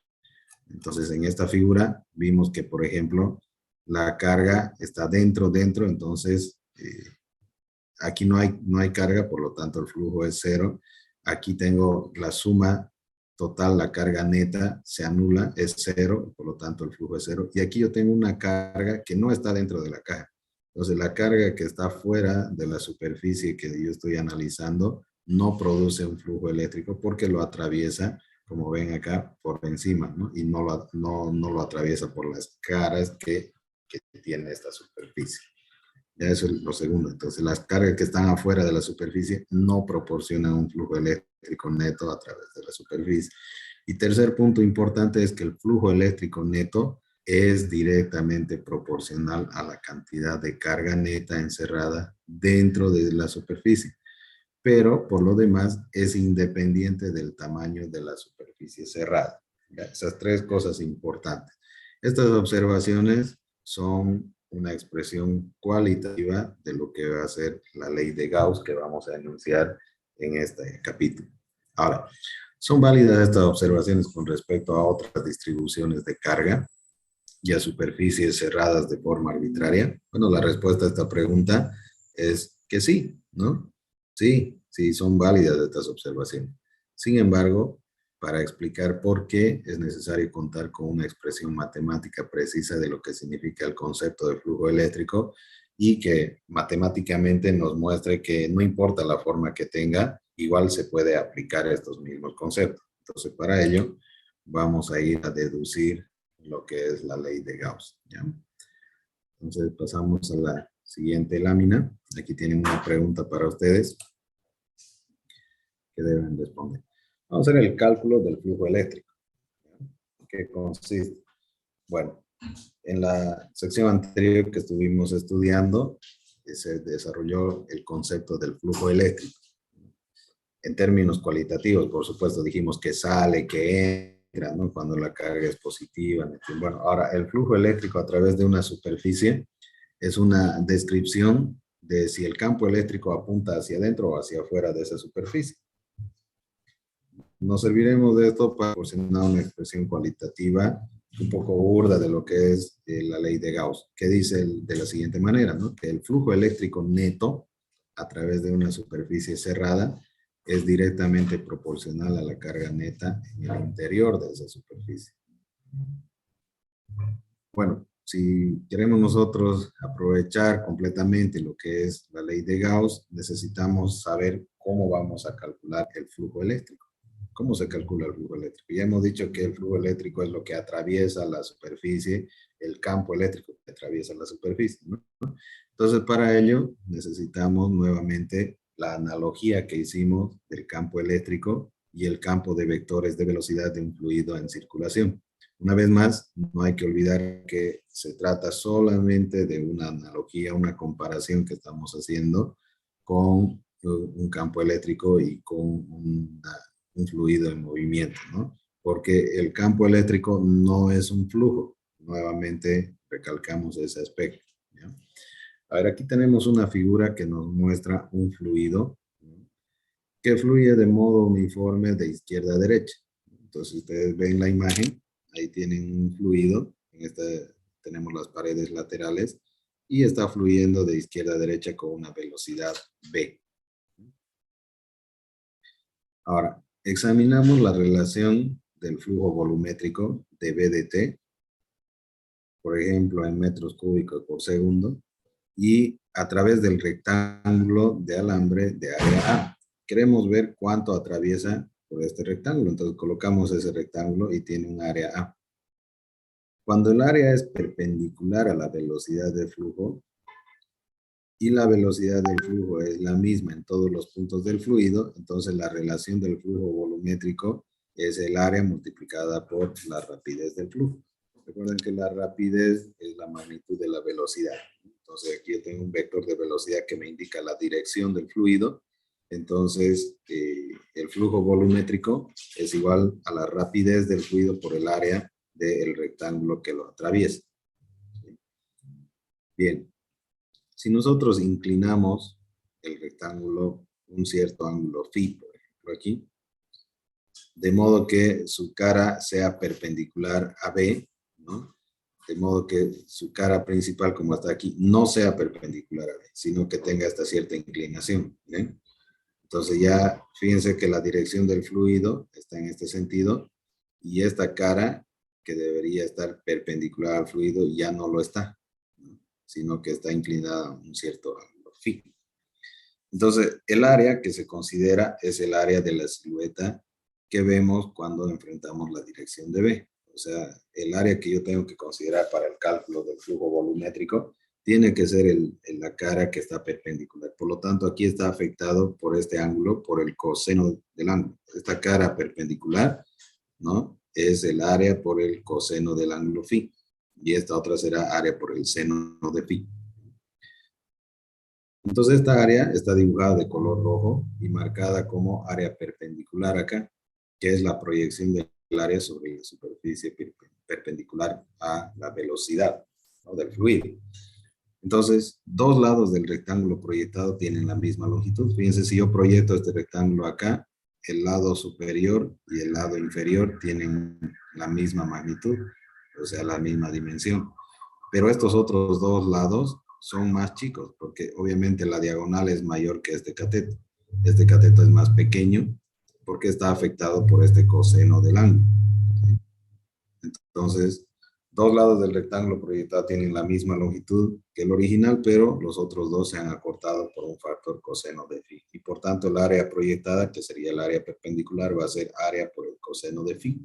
Entonces, en esta figura vimos que, por ejemplo, la carga está dentro, entonces aquí no hay carga, por lo tanto el flujo es 0. Aquí tengo la suma total, la carga neta se anula, es 0, por lo tanto el flujo es 0. Y aquí yo tengo una carga que no está dentro de la caja. Entonces la carga que está fuera de la superficie que yo estoy analizando no produce un flujo eléctrico porque lo atraviesa, como ven acá, por encima, ¿no? Y no lo atraviesa por las caras que tiene esta superficie. Ya eso es lo segundo. Entonces, las cargas que están afuera de la superficie no proporcionan un flujo eléctrico neto a través de la superficie. Y tercer punto importante es que el flujo eléctrico neto es directamente proporcional a la cantidad de carga neta encerrada dentro de la superficie. Pero por lo demás es independiente del tamaño de la superficie cerrada. Ya, esas tres cosas importantes. Estas observaciones son una expresión cualitativa de lo que va a ser la ley de Gauss que vamos a enunciar en este capítulo. Ahora, ¿son válidas estas observaciones con respecto a otras distribuciones de carga y a superficies cerradas de forma arbitraria? Bueno, la respuesta a esta pregunta es que sí, ¿no? Sí, sí, son válidas estas observaciones. Sin embargo, para explicar por qué es necesario contar con una expresión matemática precisa de lo que significa el concepto de flujo eléctrico y que matemáticamente nos muestre que no importa la forma que tenga, igual se puede aplicar estos mismos conceptos. Entonces, para ello, vamos a ir a deducir lo que es la ley de Gauss, ¿ya? Entonces, pasamos a la siguiente lámina. Aquí tienen una pregunta para ustedes que deben responder. Vamos a hacer el cálculo del flujo eléctrico. ¿Qué consiste? Bueno, en la sección anterior que estuvimos estudiando, se desarrolló el concepto del flujo eléctrico. En términos cualitativos, por supuesto, dijimos que sale, que entra, ¿no? Cuando la carga es positiva. Bueno, ahora, el flujo eléctrico a través de una superficie es una descripción de si el campo eléctrico apunta hacia adentro o hacia afuera de esa superficie. Nos serviremos de esto para proporcionar una expresión cualitativa un poco burda de lo que es la ley de Gauss, que dice de la siguiente manera, ¿no? Que el flujo eléctrico neto a través de una superficie cerrada es directamente proporcional a la carga neta en el interior de esa superficie. Bueno, si queremos nosotros aprovechar completamente lo que es la ley de Gauss, necesitamos saber cómo vamos a calcular el flujo eléctrico. ¿Cómo se calcula el flujo eléctrico? Ya hemos dicho que el flujo eléctrico es lo que atraviesa la superficie, el campo eléctrico que atraviesa la superficie, ¿no? Entonces, para ello, necesitamos nuevamente la analogía que hicimos del campo eléctrico y el campo de vectores de velocidad de un fluido en circulación. Una vez más, no hay que olvidar que se trata solamente de una analogía, una comparación que estamos haciendo con un campo eléctrico y con un fluido en movimiento, ¿no? Porque el campo eléctrico no es un flujo. Nuevamente recalcamos ese aspecto, ¿ya? A ver, aquí tenemos una figura que nos muestra un fluido, ¿no?, que fluye de modo uniforme de izquierda a derecha. Entonces, ustedes ven la imagen, ahí tienen un fluido, en este tenemos las paredes laterales, y está fluyendo de izquierda a derecha con una velocidad v. Ahora, examinamos la relación del flujo volumétrico de V de T, por ejemplo, en metros cúbicos por segundo, y a través del rectángulo de alambre de área A. Queremos ver cuánto atraviesa por este rectángulo, entonces colocamos ese rectángulo y tiene un área A. Cuando el área es perpendicular a la velocidad de flujo, y la velocidad del flujo es la misma en todos los puntos del fluido, entonces la relación del flujo volumétrico es el área multiplicada por la rapidez del flujo. Recuerden que la rapidez es la magnitud de la velocidad. Entonces aquí yo tengo un vector de velocidad que me indica la dirección del fluido. Entonces el flujo volumétrico es igual a la rapidez del fluido por el área del rectángulo que lo atraviesa. Bien. Si nosotros inclinamos el rectángulo un cierto ángulo phi, por ejemplo aquí, de modo que su cara sea perpendicular a B, ¿no? De modo que su cara principal, como está aquí, no sea perpendicular a B, sino que tenga esta cierta inclinación, ¿ven? Entonces ya fíjense que la dirección del fluido está en este sentido y esta cara que debería estar perpendicular al fluido ya no lo está, ¿no?, sino que está inclinada a un cierto ángulo phi. Entonces, el área que se considera es el área de la silueta que vemos cuando enfrentamos la dirección de B. O sea, el área que yo tengo que considerar para el cálculo del flujo volumétrico tiene que ser la cara que está perpendicular. Por lo tanto, aquí está afectado por este ángulo, por el coseno del ángulo. Esta cara perpendicular, ¿no? Es el área por el coseno del ángulo phi. Y esta otra será área por el seno de phi. Entonces esta área está dibujada de color rojo y marcada como área perpendicular acá, que es la proyección del área sobre la superficie perpendicular a la velocidad, ¿no?, del fluido. Entonces, dos lados del rectángulo proyectado tienen la misma longitud. Fíjense, si yo proyecto este rectángulo acá, el lado superior y el lado inferior tienen la misma magnitud, o sea, la misma dimensión. Pero estos otros dos lados son más chicos, porque obviamente la diagonal es mayor que este cateto. Este cateto es más pequeño porque está afectado por este coseno del ángulo, ¿sí? Entonces, dos lados del rectángulo proyectado tienen la misma longitud que el original, pero los otros dos se han acortado por un factor coseno de phi. Y por tanto, el área proyectada, que sería el área perpendicular, va a ser área por el coseno de phi.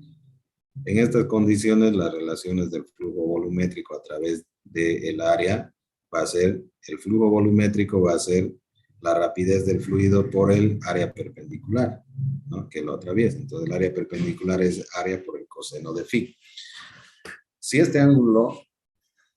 En estas condiciones, las relaciones del flujo volumétrico a través del área va a ser, el flujo volumétrico va a ser la rapidez del fluido por el área perpendicular, ¿no?, que lo atraviesa. Entonces, el área perpendicular es área por el coseno de phi. Si este ángulo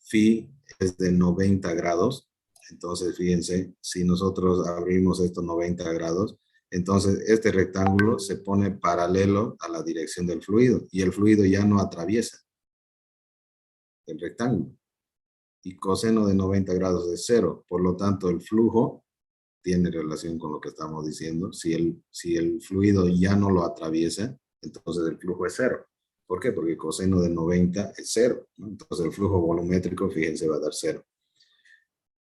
phi es de 90 grados, entonces fíjense, si nosotros abrimos estos 90 grados, entonces este rectángulo se pone paralelo a la dirección del fluido y el fluido ya no atraviesa el rectángulo. Y coseno de 90 grados es 0, por lo tanto el flujo tiene relación con lo que estamos diciendo. Si el fluido ya no lo atraviesa, entonces el flujo es 0. ¿Por qué? Porque coseno de 90 es 0, ¿no? Entonces el flujo volumétrico, fíjense, va a dar 0.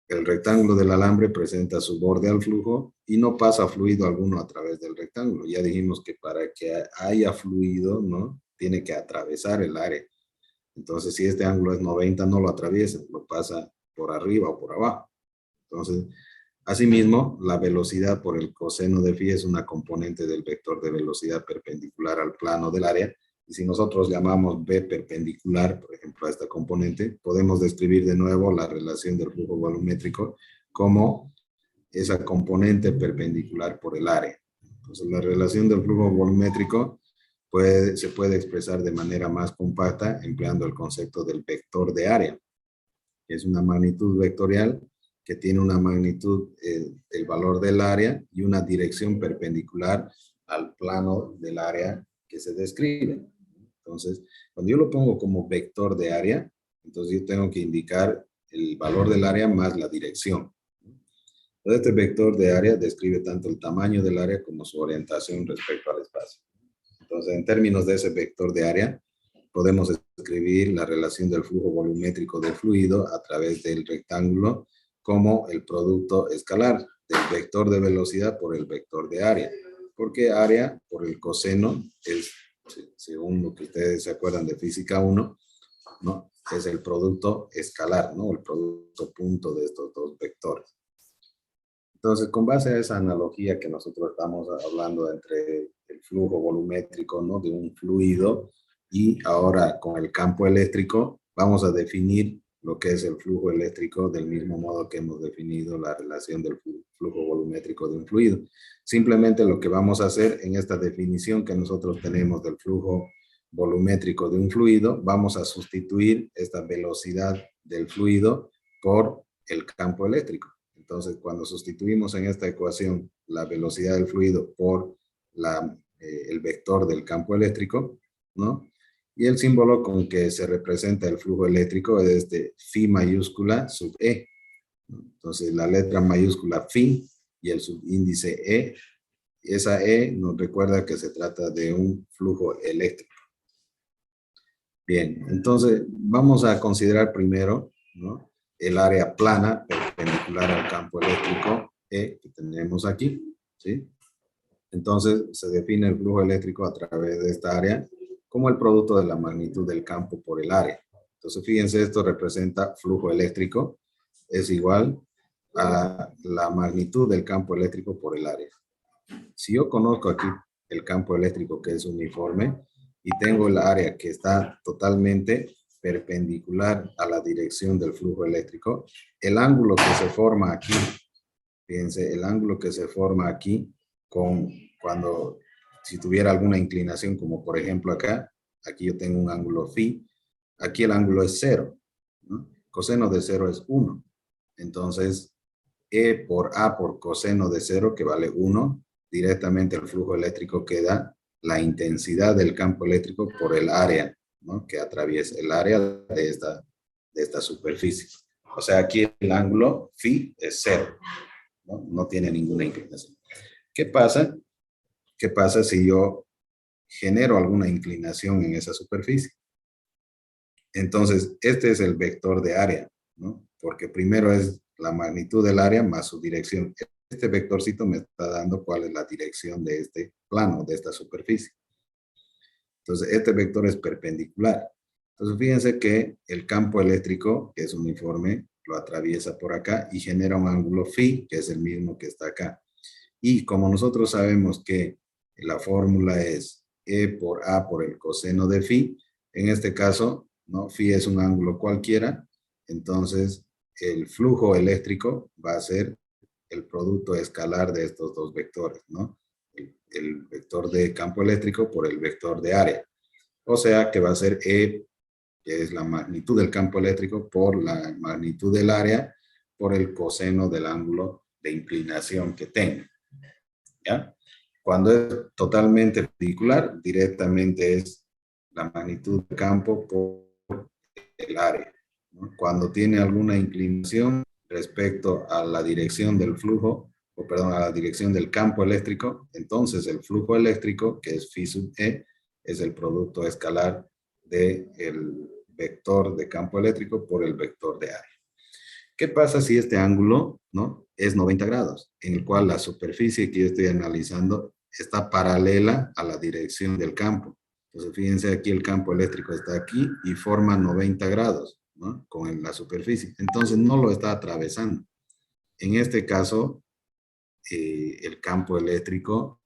El rectángulo del alambre presenta su borde al flujo y no pasa fluido alguno a través del rectángulo. Ya dijimos que para que haya fluido, ¿no?, tiene que atravesar el área. Entonces, si este ángulo es 90, no lo atraviesa, lo pasa por arriba o por abajo. Entonces, asimismo, la velocidad por el coseno de phi es una componente del vector de velocidad perpendicular al plano del área. Y si nosotros llamamos B perpendicular, por ejemplo, a esta componente, podemos describir de nuevo la relación del flujo volumétrico como esa componente perpendicular por el área. Entonces, la relación del flujo volumétrico se puede expresar de manera más compacta empleando el concepto del vector de área, que es una magnitud vectorial que tiene una magnitud, el valor del área y una dirección perpendicular al plano del área que se describe. Entonces, cuando yo lo pongo como vector de área, entonces yo tengo que indicar el valor del área más la dirección. Entonces, este vector de área describe tanto el tamaño del área como su orientación respecto al espacio. Entonces, en términos de ese vector de área, podemos escribir la relación del flujo volumétrico del fluido a través del rectángulo como el producto escalar del vector de velocidad por el vector de área. Porque área por el coseno es, según lo que ustedes se acuerdan de física 1, ¿no?, es el producto escalar, ¿no?, el producto punto de estos dos vectores. Entonces, con base a esa analogía que nosotros estamos hablando entre el flujo volumétrico, ¿no?, de un fluido, y ahora con el campo eléctrico, vamos a definir lo que es el flujo eléctrico del mismo modo que hemos definido la relación del flujo volumétrico de un fluido. Simplemente lo que vamos a hacer en esta definición que nosotros tenemos del flujo volumétrico de un fluido, vamos a sustituir esta velocidad del fluido por el campo eléctrico. Entonces, cuando sustituimos en esta ecuación la velocidad del fluido por el vector del campo eléctrico, ¿no?, y el símbolo con que se representa el flujo eléctrico es de phi mayúscula sub E. Entonces, la letra mayúscula phi y el subíndice E, esa E nos recuerda que se trata de un flujo eléctrico. Bien, entonces vamos a considerar primero, ¿no?, el área plana perpendicular al campo eléctrico E que tenemos aquí, ¿sí? Entonces se define el flujo eléctrico a través de esta área como el producto de la magnitud del campo por el área. Entonces fíjense, esto representa flujo eléctrico, es igual a la magnitud del campo eléctrico por el área. Si yo conozco aquí el campo eléctrico que es uniforme y tengo el área que está totalmente perpendicular a la dirección del flujo eléctrico, el ángulo que se forma aquí, fíjense, el ángulo que se forma aquí, si tuviera alguna inclinación, como por ejemplo acá, aquí yo tengo un ángulo phi, aquí el ángulo es 0, ¿no? Coseno de 0 es 1. Entonces, E por A por coseno de 0, que vale 1, directamente el flujo eléctrico queda la intensidad del campo eléctrico por el área, ¿no? Que atraviesa el área de esta superficie. O sea, aquí el ángulo phi es 0, ¿no? No tiene ninguna inclinación. ¿Qué pasa? ¿Qué pasa si yo genero alguna inclinación en esa superficie? Entonces, este es el vector de área, ¿no? Porque primero es la magnitud del área más su dirección. Este vectorcito me está dando cuál es la dirección de este plano, de esta superficie. Entonces, este vector es perpendicular. Entonces, fíjense que el campo eléctrico, que es uniforme, lo atraviesa por acá y genera un ángulo phi, que es el mismo que está acá. Y como nosotros sabemos que la fórmula es E por A por el coseno de phi, en este caso, ¿no? Phi es un ángulo cualquiera, entonces el flujo eléctrico va a ser el producto escalar de estos dos vectores, ¿no? El vector de campo eléctrico por el vector de área. O sea que va a ser E, que es la magnitud del campo eléctrico, por la magnitud del área, por el coseno del ángulo de inclinación que tenga. ¿Ya? Cuando es totalmente perpendicular, directamente es la magnitud del campo por el área, ¿no? Cuando tiene alguna inclinación respecto a la dirección del flujo, o perdón, a la dirección del campo eléctrico, entonces el flujo eléctrico, que es phi sub E, es el producto escalar del vector de campo eléctrico por el vector de área. ¿Qué pasa si este ángulo, ¿no?, es 90 grados, en el cual la superficie que yo estoy analizando está paralela a la dirección del campo? Entonces, fíjense, aquí el campo eléctrico está aquí y forma 90 grados, ¿no?, con la superficie. Entonces, no lo está atravesando. En este caso, el campo eléctrico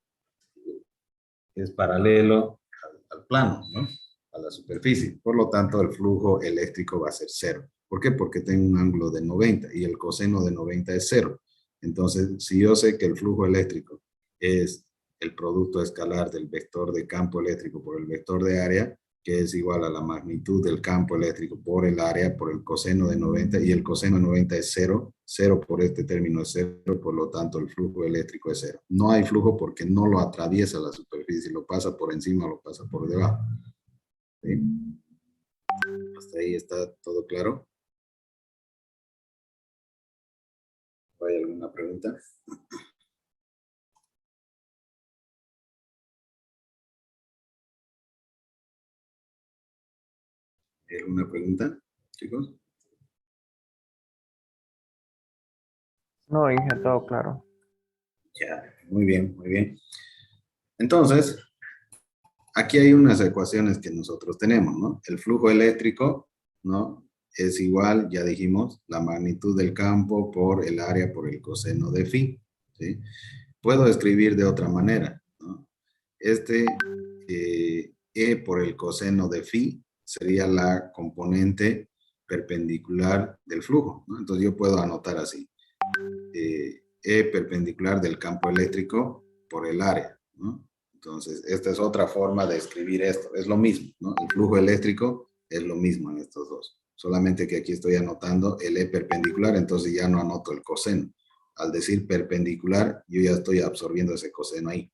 es paralelo al plano, ¿no?, a la superficie. Por lo tanto, el flujo eléctrico va a ser 0. ¿Por qué? Porque tengo un ángulo de 90 y el coseno de 90 es 0. Entonces, si yo sé que el flujo eléctrico es el producto escalar del vector de campo eléctrico por el vector de área, que es igual a la magnitud del campo eléctrico por el área, por el coseno de 90, y el coseno de 90 es 0, 0 por este término es 0, por lo tanto el flujo eléctrico es 0. No hay flujo porque no lo atraviesa la superficie, lo pasa por encima o lo pasa por debajo. ¿Sí? ¿Hasta ahí está todo claro? ¿Hay alguna pregunta? ¿Hay alguna pregunta, chicos? No, Inge, todo claro. Ya, muy bien, muy bien. Entonces, aquí hay unas ecuaciones que nosotros tenemos, ¿no? El flujo eléctrico, ¿no?, es igual, ya dijimos, la magnitud del campo por el área por el coseno de phi, ¿sí? Puedo escribir de otra manera, ¿no? E por el coseno de phi sería la componente perpendicular del flujo, ¿no? Entonces yo puedo anotar así. E perpendicular del campo eléctrico por el área, ¿no? Entonces, esta es otra forma de escribir esto. Es lo mismo, ¿no? El flujo eléctrico es lo mismo en estos dos. Solamente que aquí estoy anotando el E perpendicular, entonces ya no anoto el coseno. Al decir perpendicular, yo ya estoy absorbiendo ese coseno ahí.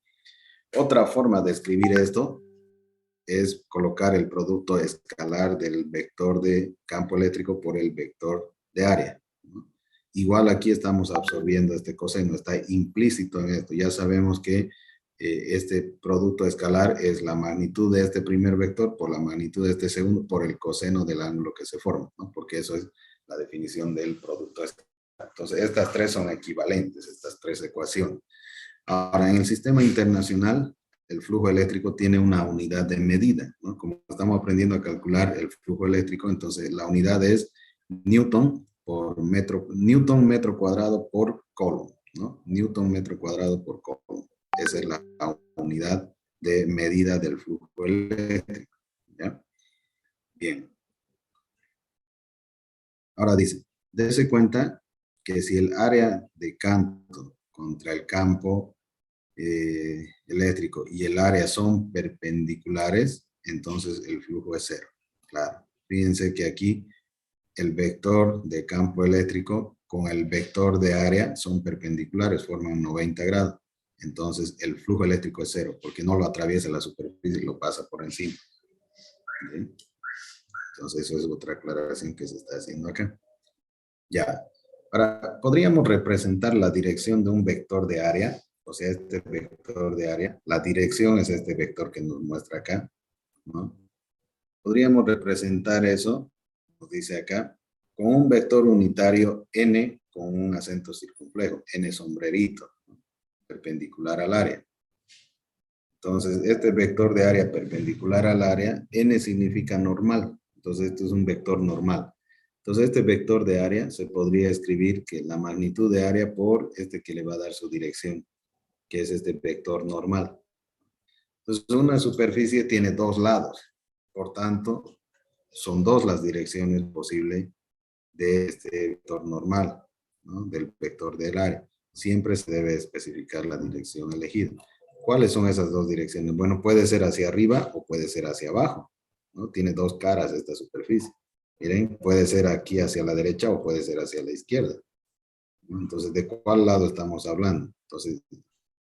Otra forma de escribir esto es colocar el producto escalar del vector de campo eléctrico por el vector de área, ¿no? Igual aquí estamos absorbiendo este coseno, está implícito en esto. Ya sabemos que este producto escalar es la magnitud de este primer vector por la magnitud de este segundo por el coseno del ángulo que se forma, ¿no? Porque eso es la definición del producto escalar. Entonces, estas tres son equivalentes, estas tres ecuaciones. Ahora, en el sistema internacional, el flujo eléctrico tiene una unidad de medida, ¿no? Como estamos aprendiendo a calcular el flujo eléctrico, entonces la unidad es Newton por metro, Newton metro cuadrado por coulomb, ¿no? Newton metro cuadrado por coulomb. Esa es la unidad de medida del flujo eléctrico, ¿ya? Bien. Ahora dice, dése cuenta que si el área de canto contra el campo eléctrico y el área son perpendiculares, entonces el flujo es cero. Claro, fíjense que aquí el vector de campo eléctrico con el vector de área son perpendiculares, forman 90 grados. Entonces el flujo eléctrico es cero, porque no lo atraviesa la superficie, lo pasa por encima. ¿Bien? Entonces eso es otra aclaración que se está haciendo acá. Ya. Ahora, podríamos representar la dirección de un vector de área, o sea, este vector de área, la dirección es este vector que nos muestra acá, ¿no? Podríamos representar eso, nos dice acá, con un vector unitario n con un acento circunflejo, n sombrerito, ¿no? Perpendicular al área. Entonces, este vector de área perpendicular al área, n significa normal, entonces esto es un vector normal. Entonces, este vector de área se podría escribir que la magnitud de área por este que le va a dar su dirección, que es este vector normal. Entonces, una superficie tiene dos lados. Por tanto, son dos las direcciones posibles de este vector normal, ¿no? Del vector del área. Siempre se debe especificar la dirección elegida. ¿Cuáles son esas dos direcciones? Bueno, puede ser hacia arriba o puede ser hacia abajo, ¿no? Tiene dos caras esta superficie. Miren, puede ser aquí hacia la derecha o puede ser hacia la izquierda. Entonces, ¿de cuál lado estamos hablando? Entonces,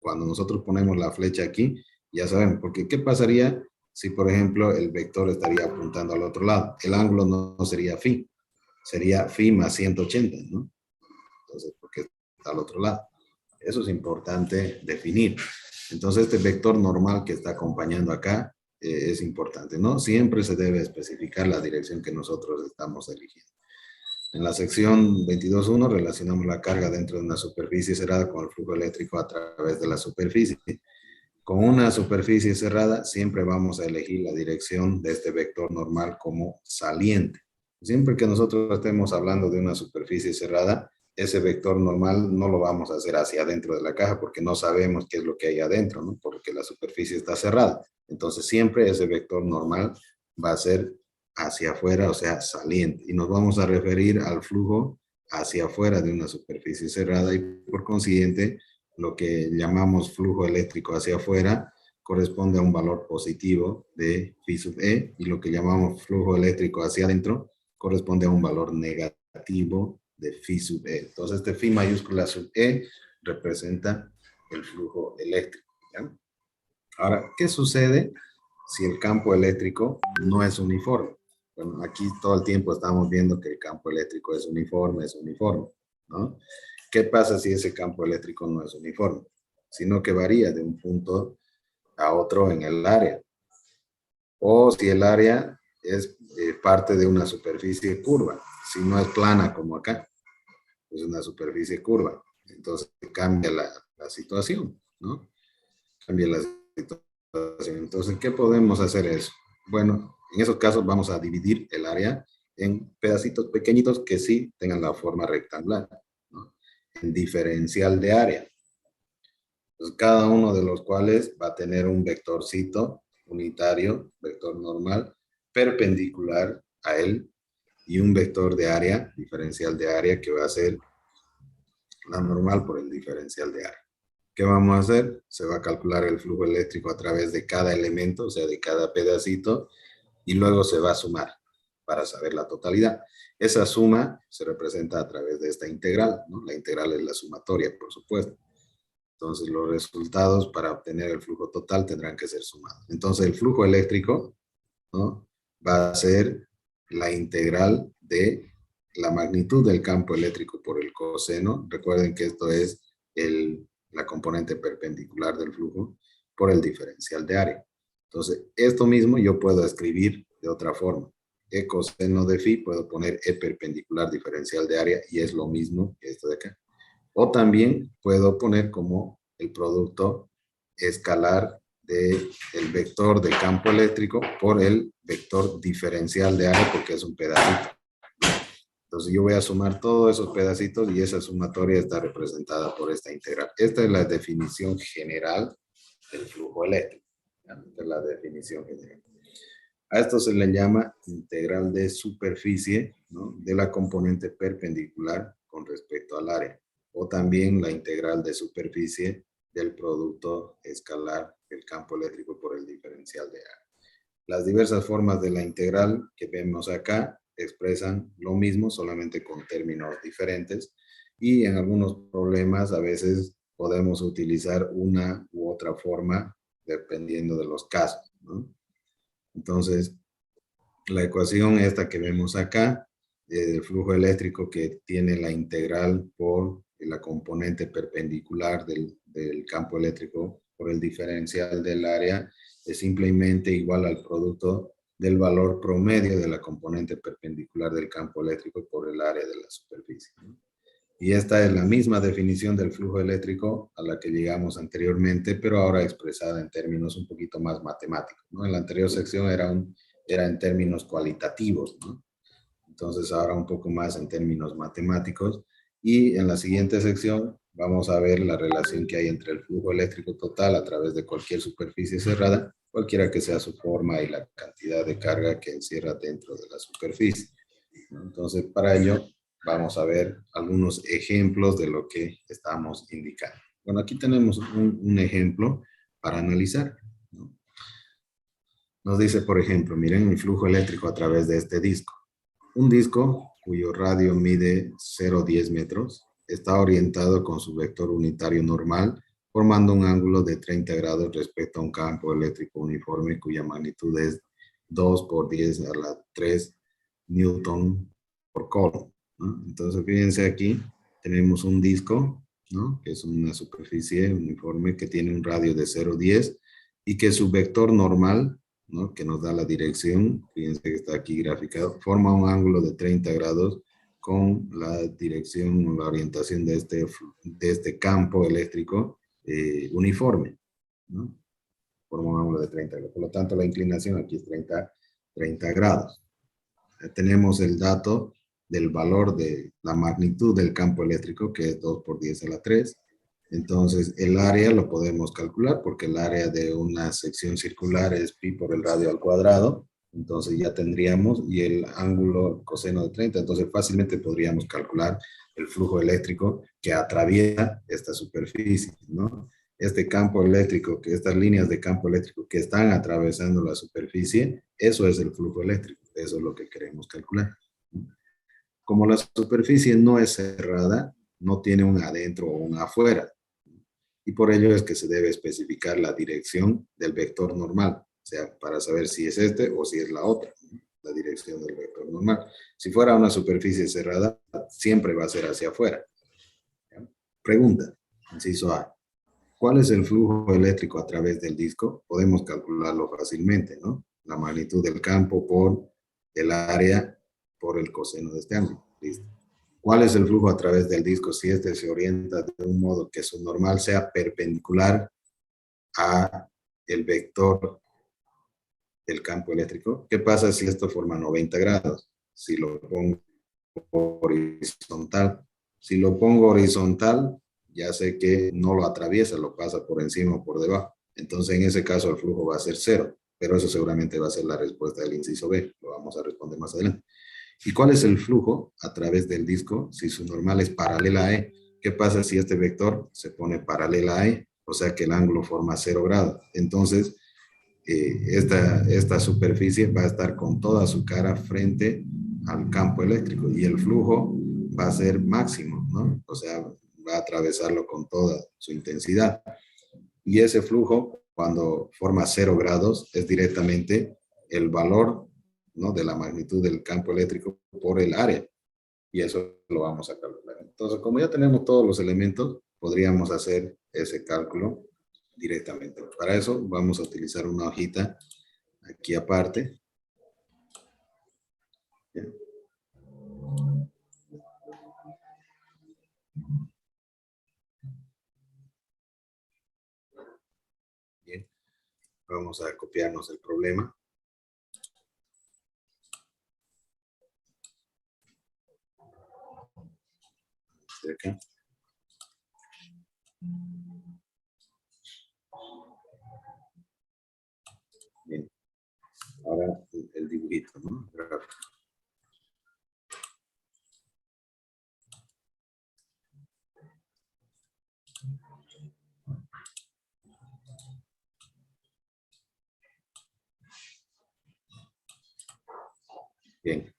cuando nosotros ponemos la flecha aquí, ya sabemos, porque ¿qué pasaría si, por ejemplo, el vector estaría apuntando al otro lado? El ángulo no sería phi, sería phi más 180, ¿no? Entonces, porque está al otro lado. Eso es importante definir. Entonces, este vector normal que está acompañando acá es importante, ¿no? Siempre se debe especificar la dirección que nosotros estamos eligiendo. En la sección 22.1 relacionamos la carga dentro de una superficie cerrada con el flujo eléctrico a través de la superficie. Con una superficie cerrada siempre vamos a elegir la dirección de este vector normal como saliente. Siempre que nosotros estemos hablando de una superficie cerrada, ese vector normal no lo vamos a hacer hacia adentro de la caja porque no sabemos qué es lo que hay adentro, ¿no? Porque la superficie está cerrada. Entonces siempre ese vector normal va a ser hacia afuera, o sea, saliente. Y nos vamos a referir al flujo hacia afuera de una superficie cerrada y por consiguiente lo que llamamos flujo eléctrico hacia afuera corresponde a un valor positivo de phi sub e y lo que llamamos flujo eléctrico hacia adentro corresponde a un valor negativo de phi sub e. Entonces este phi mayúscula sub e representa el flujo eléctrico, ¿ya? Ahora, ¿qué sucede si el campo eléctrico no es uniforme? Bueno, aquí todo el tiempo estamos viendo que el campo eléctrico es uniforme, ¿no? ¿Qué pasa si ese campo eléctrico no es uniforme? Sino que varía de un punto a otro en el área. O si el área es parte de una superficie curva, si no es plana como acá, es una superficie curva. Entonces cambia la situación, ¿no? Cambia la situación. Entonces, ¿qué podemos hacer eso? Bueno, en esos casos vamos a dividir el área en pedacitos pequeñitos que sí tengan la forma rectangular, ¿no? En diferencial de área. Entonces, cada uno de los cuales va a tener un vectorcito unitario, vector normal, perpendicular a él, y un vector de área, diferencial de área, que va a ser la normal por el diferencial de área. ¿Qué vamos a hacer? Se va a calcular el flujo eléctrico a través de cada elemento, o sea, de cada pedacito, y luego se va a sumar para saber la totalidad. Esa suma se representa a través de esta integral, ¿no? La integral es la sumatoria, por supuesto. Entonces, los resultados para obtener el flujo total tendrán que ser sumados. Entonces, el flujo eléctrico, ¿no? Va a ser la integral de la magnitud del campo eléctrico por el coseno. Recuerden que esto es la componente perpendicular del flujo por el diferencial de área. Entonces, esto mismo yo puedo escribir de otra forma. E coseno de phi, puedo poner E perpendicular diferencial de área y es lo mismo que esto de acá. O también puedo poner como el producto escalar del vector de campo eléctrico por el vector diferencial de área porque es un pedacito. Entonces yo voy a sumar todos esos pedacitos y esa sumatoria está representada por esta integral. Esta es la definición general del flujo eléctrico. Esta es la definición general. A esto se le llama integral de superficie, ¿no?, de la componente perpendicular con respecto al área, o también la integral de superficie del producto escalar del campo eléctrico por el diferencial de área. Las diversas formas de la integral que vemos acá expresan lo mismo, solamente con términos diferentes, y en algunos problemas a veces podemos utilizar una u otra forma dependiendo de los casos, ¿no? Entonces, la ecuación esta que vemos acá, del flujo eléctrico que tiene la integral por la componente perpendicular del campo eléctrico por el diferencial del área, es simplemente igual al producto del valor promedio de la componente perpendicular del campo eléctrico por el área de la superficie, ¿no? Y esta es la misma definición del flujo eléctrico a la que llegamos anteriormente, pero ahora expresada en términos un poquito más matemáticos, ¿no? En la anterior sección era en términos cualitativos, ¿no? Entonces ahora un poco más en términos matemáticos. Y en la siguiente sección vamos a ver la relación que hay entre el flujo eléctrico total a través de cualquier superficie cerrada, cualquiera que sea su forma, y la cantidad de carga que encierra dentro de la superficie, ¿no? Entonces, para ello vamos a ver algunos ejemplos de lo que estamos indicando. Bueno, aquí tenemos un ejemplo para analizar, ¿no? Nos dice, por ejemplo, miren el flujo eléctrico a través de este disco. Un disco cuyo radio mide 0,10 metros está orientado con su vector unitario normal, formando un ángulo de 30 grados respecto a un campo eléctrico uniforme cuya magnitud es 2 por 10 a la 3 newton por coulomb, ¿no? Entonces, fíjense aquí, tenemos un disco, ¿no?, que es una superficie uniforme que tiene un radio de 0,10 y que su vector normal, ¿no?, que nos da la dirección, fíjense que está aquí graficado, forma un ángulo de 30 grados con la dirección o la orientación de este campo eléctrico uniforme, ¿no? Forma un ángulo de 30 grados. Por lo tanto, la inclinación aquí es 30 grados. Tenemos el dato del valor de la magnitud del campo eléctrico, que es 2 por 10 a la 3. Entonces, el área lo podemos calcular porque el área de una sección circular es pi por el radio al cuadrado. Entonces ya tendríamos, y el ángulo coseno de 30, entonces fácilmente podríamos calcular el flujo eléctrico que atraviesa esta superficie, ¿no? Este campo eléctrico, estas líneas de campo eléctrico que están atravesando la superficie, eso es el flujo eléctrico, eso es lo que queremos calcular. Como la superficie no es cerrada, no tiene un adentro o un afuera, y por ello es que se debe especificar la dirección del vector normal, o sea, para saber si es este o si es la otra, ¿no?, la dirección del vector normal. Si fuera una superficie cerrada, siempre va a ser hacia afuera. ¿Ya? Pregunta, inciso A. ¿Cuál es el flujo eléctrico a través del disco? Podemos calcularlo fácilmente, ¿no? La magnitud del campo por el área por el coseno de este ángulo. Listo. ¿Cuál es el flujo a través del disco si este se orienta de un modo que su normal sea perpendicular a el vector del campo eléctrico? ¿Qué pasa si esto forma 90 grados? Si lo pongo horizontal. Si lo pongo horizontal, ya sé que no lo atraviesa, lo pasa por encima o por debajo. Entonces, en ese caso, el flujo va a ser cero. Pero eso seguramente va a ser la respuesta del inciso B. Lo vamos a responder más adelante. ¿Y cuál es el flujo a través del disco si su normal es paralela a E? ¿Qué pasa si este vector se pone paralela a E? O sea que el ángulo forma 0 grados. Entonces, esta superficie va a estar con toda su cara frente al campo eléctrico y el flujo va a ser máximo, ¿no? O sea, va a atravesarlo con toda su intensidad. Y ese flujo, cuando forma 0 grados, es directamente el valor, ¿no?, de la magnitud del campo eléctrico por el área. Y eso lo vamos a calcular. Entonces, como ya tenemos todos los elementos, podríamos hacer ese cálculo directamente. Para eso vamos a utilizar una hojita aquí aparte. Bien. Bien. Vamos a copiarnos el problema. De acá. Bien. Ahora el dibujito, ¿no? Bien.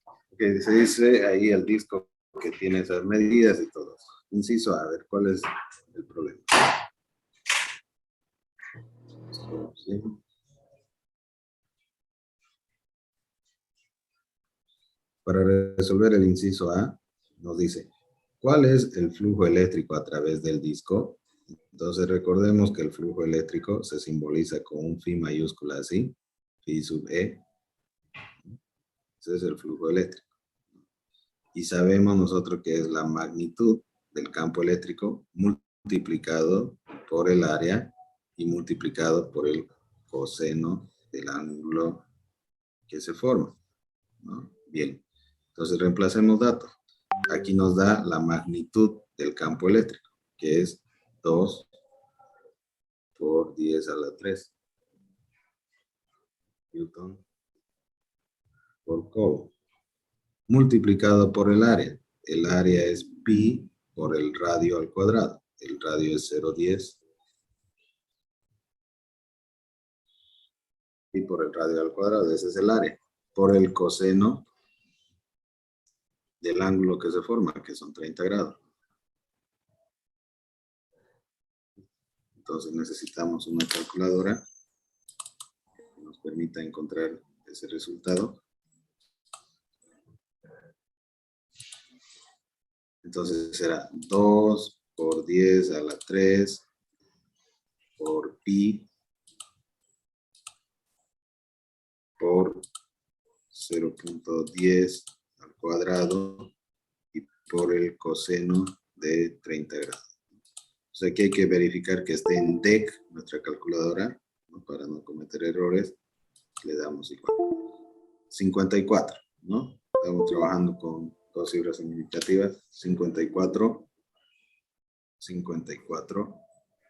Ok, se dice ahí el disco que tiene esas medidas y todo. Inciso A, ver, ¿cuál es el problema? ¿Sí? Para resolver el inciso A, nos dice, ¿cuál es el flujo eléctrico a través del disco? Entonces recordemos que el flujo eléctrico se simboliza con un phi mayúscula así, phi sub E. Ese es el flujo eléctrico. Y sabemos nosotros que es la magnitud del campo eléctrico multiplicado por el área y multiplicado por el coseno del ángulo que se forma, ¿no? Bien, entonces reemplacemos datos. Aquí nos da la magnitud del campo eléctrico, que es 2 por 10 a la 3 Newton por Coulomb, multiplicado por el área. El área es pi por el radio al cuadrado. El radio es 0,10. Pi por el radio al cuadrado, ese es el área. Por el coseno del ángulo que se forma, que son 30 grados. Entonces necesitamos una calculadora que nos permita encontrar ese resultado. Entonces será 2 por 10 a la 3 por pi por 0.10 al cuadrado y por el coseno de 30 grados. O sea que hay que verificar que esté en DEC nuestra calculadora, ¿no? Para no cometer errores. Le damos igual. 54, ¿no? Estamos trabajando con dos cifras significativas. 54. 54.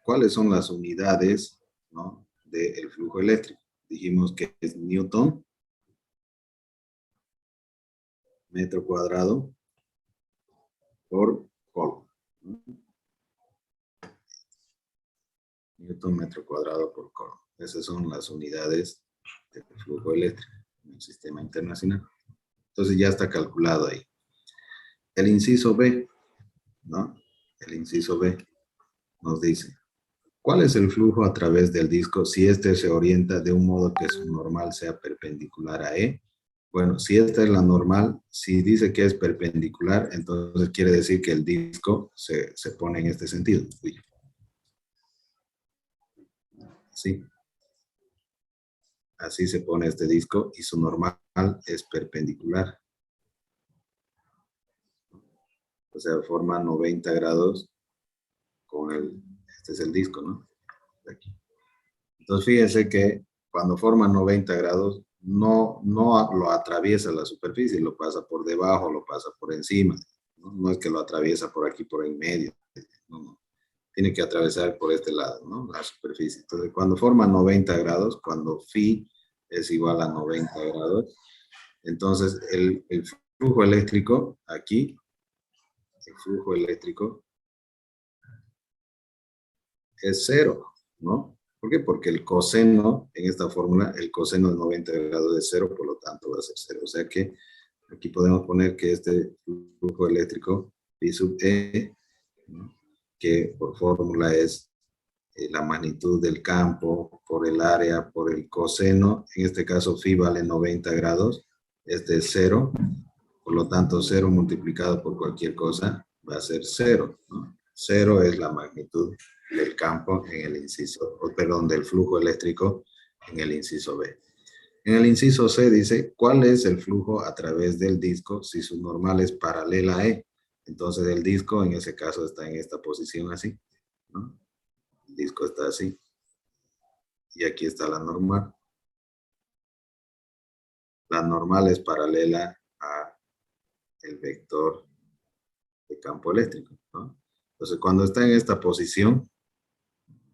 ¿Cuáles son las unidades, ¿no?, del flujo eléctrico? Dijimos que es Newton metro cuadrado por Coulomb. Newton metro cuadrado por Coulomb. Esas son las unidades del flujo eléctrico en el sistema internacional. Entonces ya está calculado ahí. El inciso B, ¿no? El inciso B nos dice, ¿cuál es el flujo a través del disco si este se orienta de un modo que su normal sea perpendicular a E? Bueno, si esta es la normal, si dice que es perpendicular, entonces quiere decir que el disco se pone en este sentido. Sí. Así se pone este disco y su normal es perpendicular. O sea, forma 90 grados con este es el disco, ¿no? Aquí. Entonces fíjense que cuando forma 90 grados, no lo atraviesa la superficie, lo pasa por debajo, lo pasa por encima. No es que lo atraviesa por aquí, por en medio. No. Tiene que atravesar por este lado, ¿no? La superficie. Entonces, cuando forma 90 grados, cuando phi es igual a 90 grados, entonces el flujo eléctrico aquí, el flujo eléctrico es 0, ¿no? ¿Por qué? Porque el coseno, en esta fórmula, el coseno de 90 grados es 0, por lo tanto va a ser 0. O sea que aquí podemos poner que este flujo eléctrico, phi sub E, ¿no?, que por fórmula es la magnitud del campo por el área, por el coseno. En este caso, phi vale 90 grados. Este es 0. Por lo tanto, 0 multiplicado por cualquier cosa va a ser 0, ¿no? 0 es la magnitud del campo en el inciso, perdón, del flujo eléctrico en el inciso B. En el inciso C dice, ¿cuál es el flujo a través del disco si su normal es paralela a E? Entonces el disco en ese caso está en esta posición así, ¿no? El disco está así. Y aquí está la normal. La normal es paralela a el vector de campo eléctrico, ¿no? Entonces cuando está en esta posición,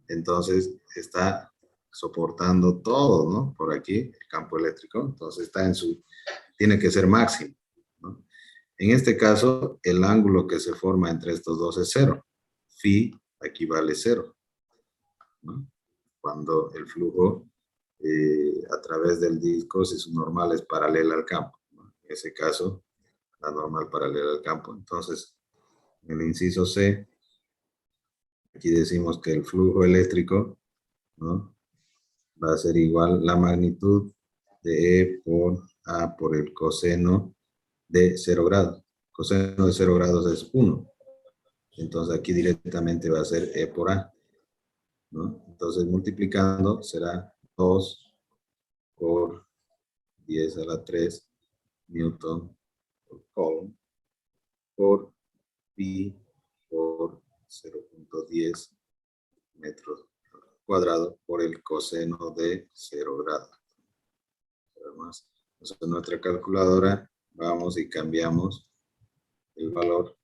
entonces está soportando todo, ¿no? Por aquí, el campo eléctrico. Entonces está tiene que ser máximo, ¿no? En este caso, el ángulo que se forma entre estos dos es 0. Phi aquí vale 0, ¿no? Cuando el flujo a través del disco, si su normal es paralela al campo, ¿no? En ese caso, la normal paralela al campo. Entonces, en el inciso C, aquí decimos que el flujo eléctrico, ¿no?, va a ser igual la magnitud de E por A por el coseno de 0 grados. Coseno de 0 grados es 1. Entonces aquí directamente va a ser E por A, ¿no? Entonces multiplicando será 2 por 10 a la 3 Newton por Coulomb por pi por 0.10 metros cuadrados por el coseno de 0 grados. Además, entonces, en nuestra calculadora vamos y cambiamos el valor.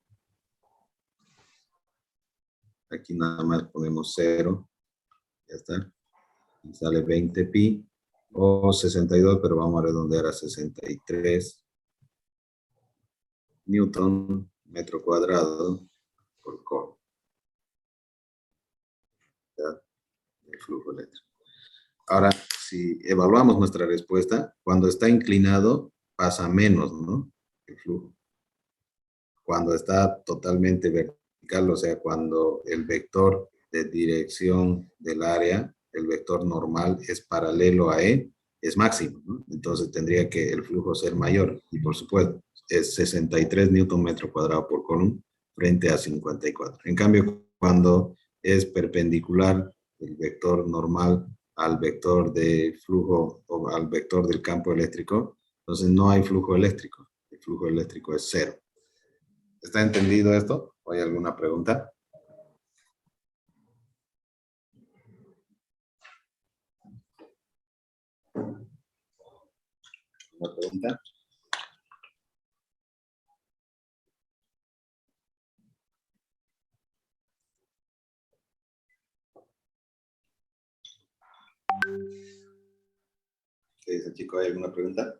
Aquí nada más ponemos 0. Ya está. Y sale 20 pi o 62, pero vamos a redondear a 63 Newton metro cuadrado por Coulomb. El flujo eléctrico. Ahora, si evaluamos nuestra respuesta, cuando está inclinado pasa menos, ¿no?, el flujo. Cuando está totalmente vertical, o sea, cuando el vector de dirección del área, el vector normal, es paralelo a E, es máximo, ¿no? Entonces tendría que el flujo ser mayor. Y por supuesto, es 63 Newton metro cuadrado por Coulomb frente a 54. En cambio, cuando es perpendicular el vector normal al vector de flujo o al vector del campo eléctrico, entonces no hay flujo eléctrico. El flujo eléctrico es 0. ¿Está entendido esto? ¿O hay alguna pregunta? ¿Una pregunta? ¿Qué dice, chico? ¿Hay alguna pregunta?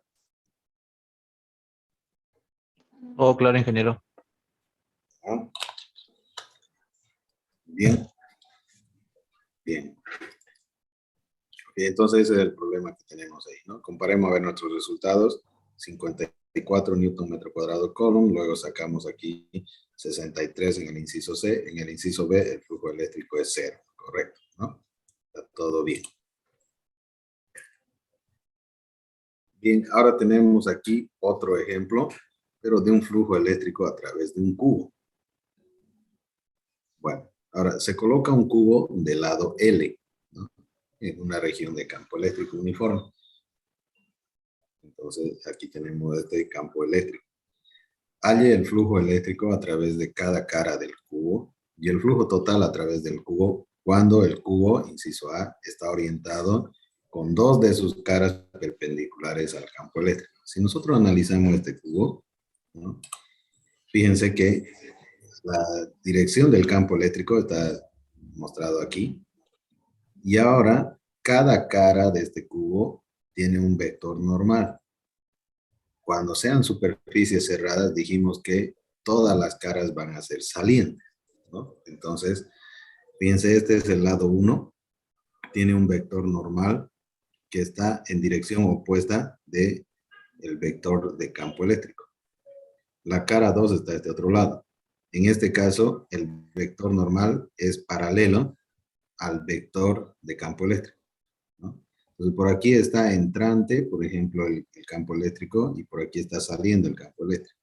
Oh, claro, ingeniero. ¿No? Bien. Bien. Ok, entonces ese es el problema que tenemos ahí, ¿no? Comparemos a ver nuestros resultados. 54 Newton metro cuadrado Coulomb, luego sacamos aquí 63 en el inciso C, en el inciso B el flujo eléctrico es 0, correcto, ¿no? Está todo bien. Bien, ahora tenemos aquí otro ejemplo, pero de un flujo eléctrico a través de un cubo. Bueno, ahora se coloca un cubo del lado L, ¿no?, en una región de campo eléctrico uniforme. Entonces, aquí tenemos este campo eléctrico. Halle el flujo eléctrico a través de cada cara del cubo y el flujo total a través del cubo cuando el cubo, inciso A, está orientado con dos de sus caras perpendiculares al campo eléctrico. Si nosotros analizamos este cubo, ¿no?, fíjense que la dirección del campo eléctrico está mostrado aquí. Y ahora, cada cara de este cubo tiene un vector normal. Cuando sean superficies cerradas, dijimos que todas las caras van a ser salientes, ¿no? Entonces, fíjense, este es el lado 1. Tiene un vector normal que está en dirección opuesta del vector de campo eléctrico. La cara 2 está de este otro lado. En este caso, el vector normal es paralelo al vector de campo eléctrico, ¿no? Entonces, por aquí está entrante, por ejemplo, el campo eléctrico, y por aquí está saliendo el campo eléctrico,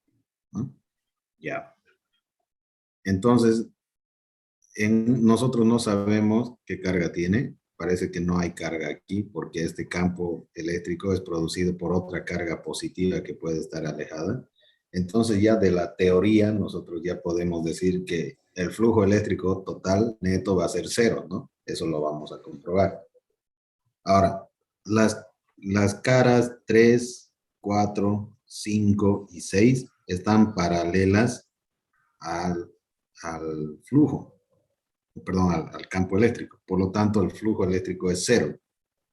¿no? Ya. Entonces, nosotros no sabemos qué carga tiene. Parece que no hay carga aquí, porque este campo eléctrico es producido por otra carga positiva que puede estar alejada. Entonces, ya de la teoría, nosotros ya podemos decir que el flujo eléctrico total neto va a ser 0, ¿no? Eso lo vamos a comprobar. Ahora, las caras 3, 4, 5 y 6 están paralelas al flujo, perdón, al campo eléctrico. Por lo tanto, el flujo eléctrico es 0.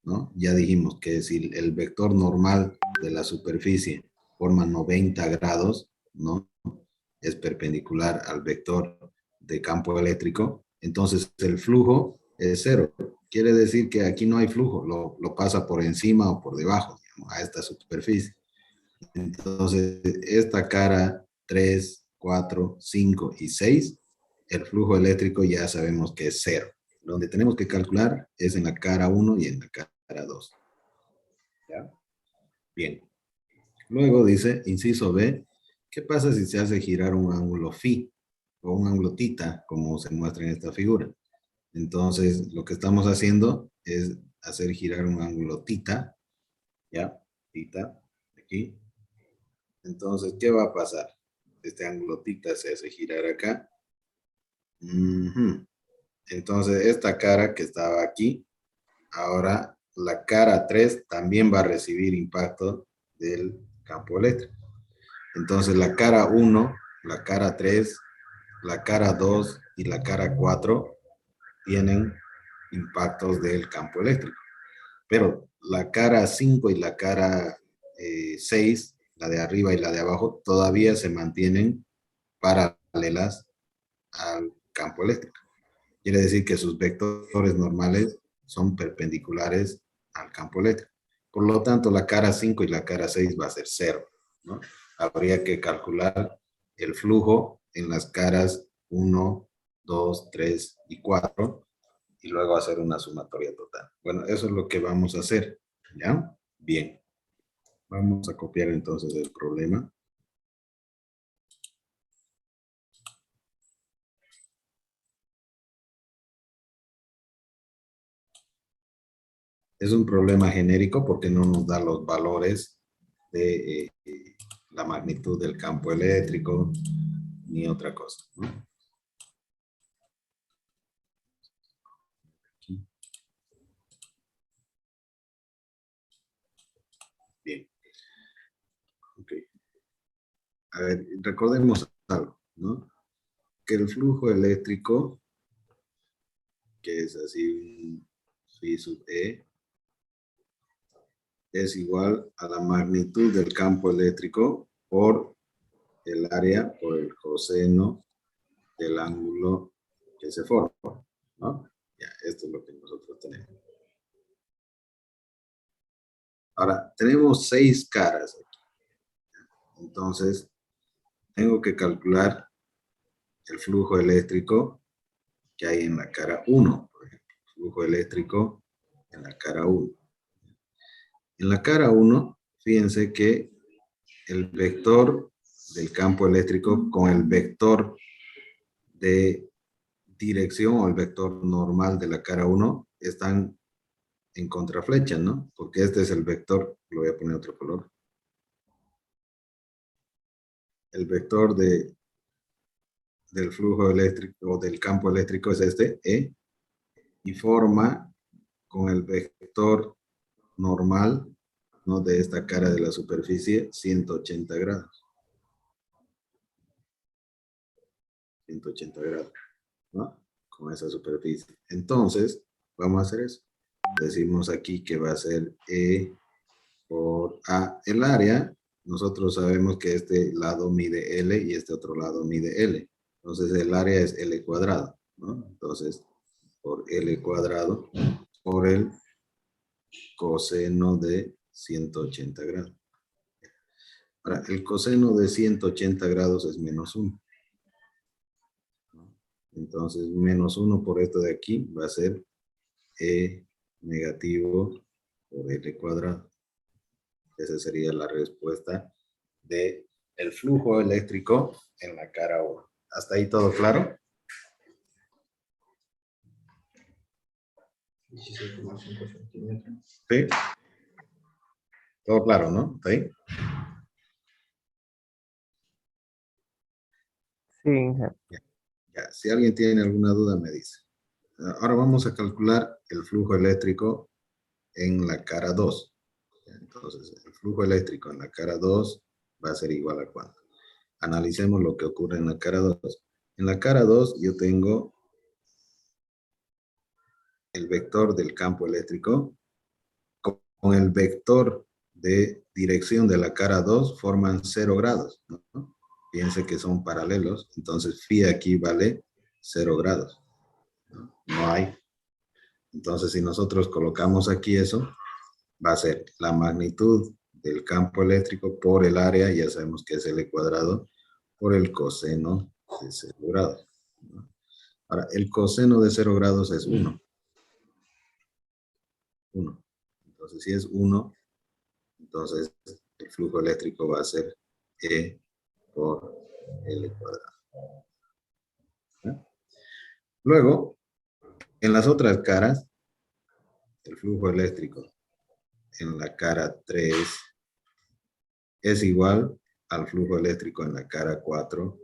¿no? Ya dijimos que si el vector normal de la superficie forma 90 grados, ¿no? Es perpendicular al vector de campo eléctrico, entonces el flujo es cero. Quiere decir que aquí no hay flujo, lo pasa por encima o por debajo, digamos, a esta superficie. Entonces, esta cara 3, 4, 5 y 6, el flujo eléctrico ya sabemos que es cero. Donde tenemos que calcular es en la cara 1 y en la cara 2. ¿Ya? Bien. Luego dice, inciso B, ¿qué pasa si se hace girar un ángulo phi o un ángulo tita, como se muestra en esta figura? Entonces, lo que estamos haciendo es hacer girar un ángulo tita, ¿ya? Tita, aquí. Entonces, ¿qué va a pasar? Este ángulo tita se hace girar acá. Entonces, esta cara que estaba aquí, ahora la cara 3 también va a recibir impacto del campo eléctrico. Entonces, la cara 1, la cara 3, la cara 2 y la cara 4 tienen impactos del campo eléctrico. Pero la cara 5 y la cara 6, la de arriba y la de abajo, todavía se mantienen paralelas al campo eléctrico. Quiere decir que sus vectores normales son perpendiculares al campo eléctrico. Por lo tanto, la cara 5 y la cara 6 va a ser cero, ¿no? Habría que calcular el flujo en las caras 1, 2, 3 y 4 y luego hacer una sumatoria total. Bueno, eso es lo que vamos a hacer, ¿ya? Bien. Vamos a copiar entonces el problema. Es un problema genérico porque no nos da los valores de la magnitud del campo eléctrico ni otra cosa, ¿no? Bien. Ok. A ver, recordemos algo, ¿no? Que el flujo eléctrico, que es así un phi sub E, es igual a la magnitud del campo eléctrico por el área, por el coseno del ángulo que se forma, ¿no? Ya, esto es lo que nosotros tenemos. Ahora, tenemos 6 caras aquí. Entonces, tengo que calcular el flujo eléctrico que hay en la cara 1, por ejemplo. Flujo eléctrico en la cara 1. En la cara 1, fíjense que el vector del campo eléctrico con el vector de dirección o el vector normal de la cara 1 están en contraflecha, ¿no? Porque este es el vector, lo voy a poner otro color. El vector del flujo eléctrico o del campo eléctrico es este, E, y forma con el vector normal, ¿no? De esta cara de la superficie, 180 grados. 180 grados, ¿no? Con esa superficie. Entonces, vamos a hacer eso. Decimos aquí que va a ser E por A. El área, nosotros sabemos que este lado mide L y este otro lado mide L. Entonces, el área es L cuadrado, ¿no? Entonces, por L cuadrado, por el coseno de 180 grados. Ahora, el coseno de 180 grados es menos 1. Entonces, menos 1 por esto de aquí va a ser E negativo por L cuadrado. Esa sería la respuesta de el flujo eléctrico en la cara 1. ¿Hasta ahí todo claro? 16,5 centímetros. Sí. Todo claro, ¿no? ¿Está ahí? Sí, Inge. Ya, si alguien tiene alguna duda me dice. Ahora vamos a calcular el flujo eléctrico en la cara 2. Entonces, el flujo eléctrico en la cara 2 va a ser igual a ¿cuánto? Analicemos lo que ocurre en la cara 2. En la cara 2 yo tengo el vector del campo eléctrico, el vector de dirección de la cara 2 forman 0 grados, ¿no? Piense que son paralelos, entonces phi aquí vale 0 grados. No hay. Entonces, si nosotros colocamos aquí eso, va a ser la magnitud del campo eléctrico por el área, ya sabemos que es L cuadrado, por el coseno de 0 grados. Ahora, el coseno de 0 grados es 1. 1. Entonces, si es 1, entonces el flujo eléctrico va a ser E por L cuadrado. ¿Sí? Luego, en las otras caras, el flujo eléctrico en la cara 3 es igual al flujo eléctrico en la cara 4,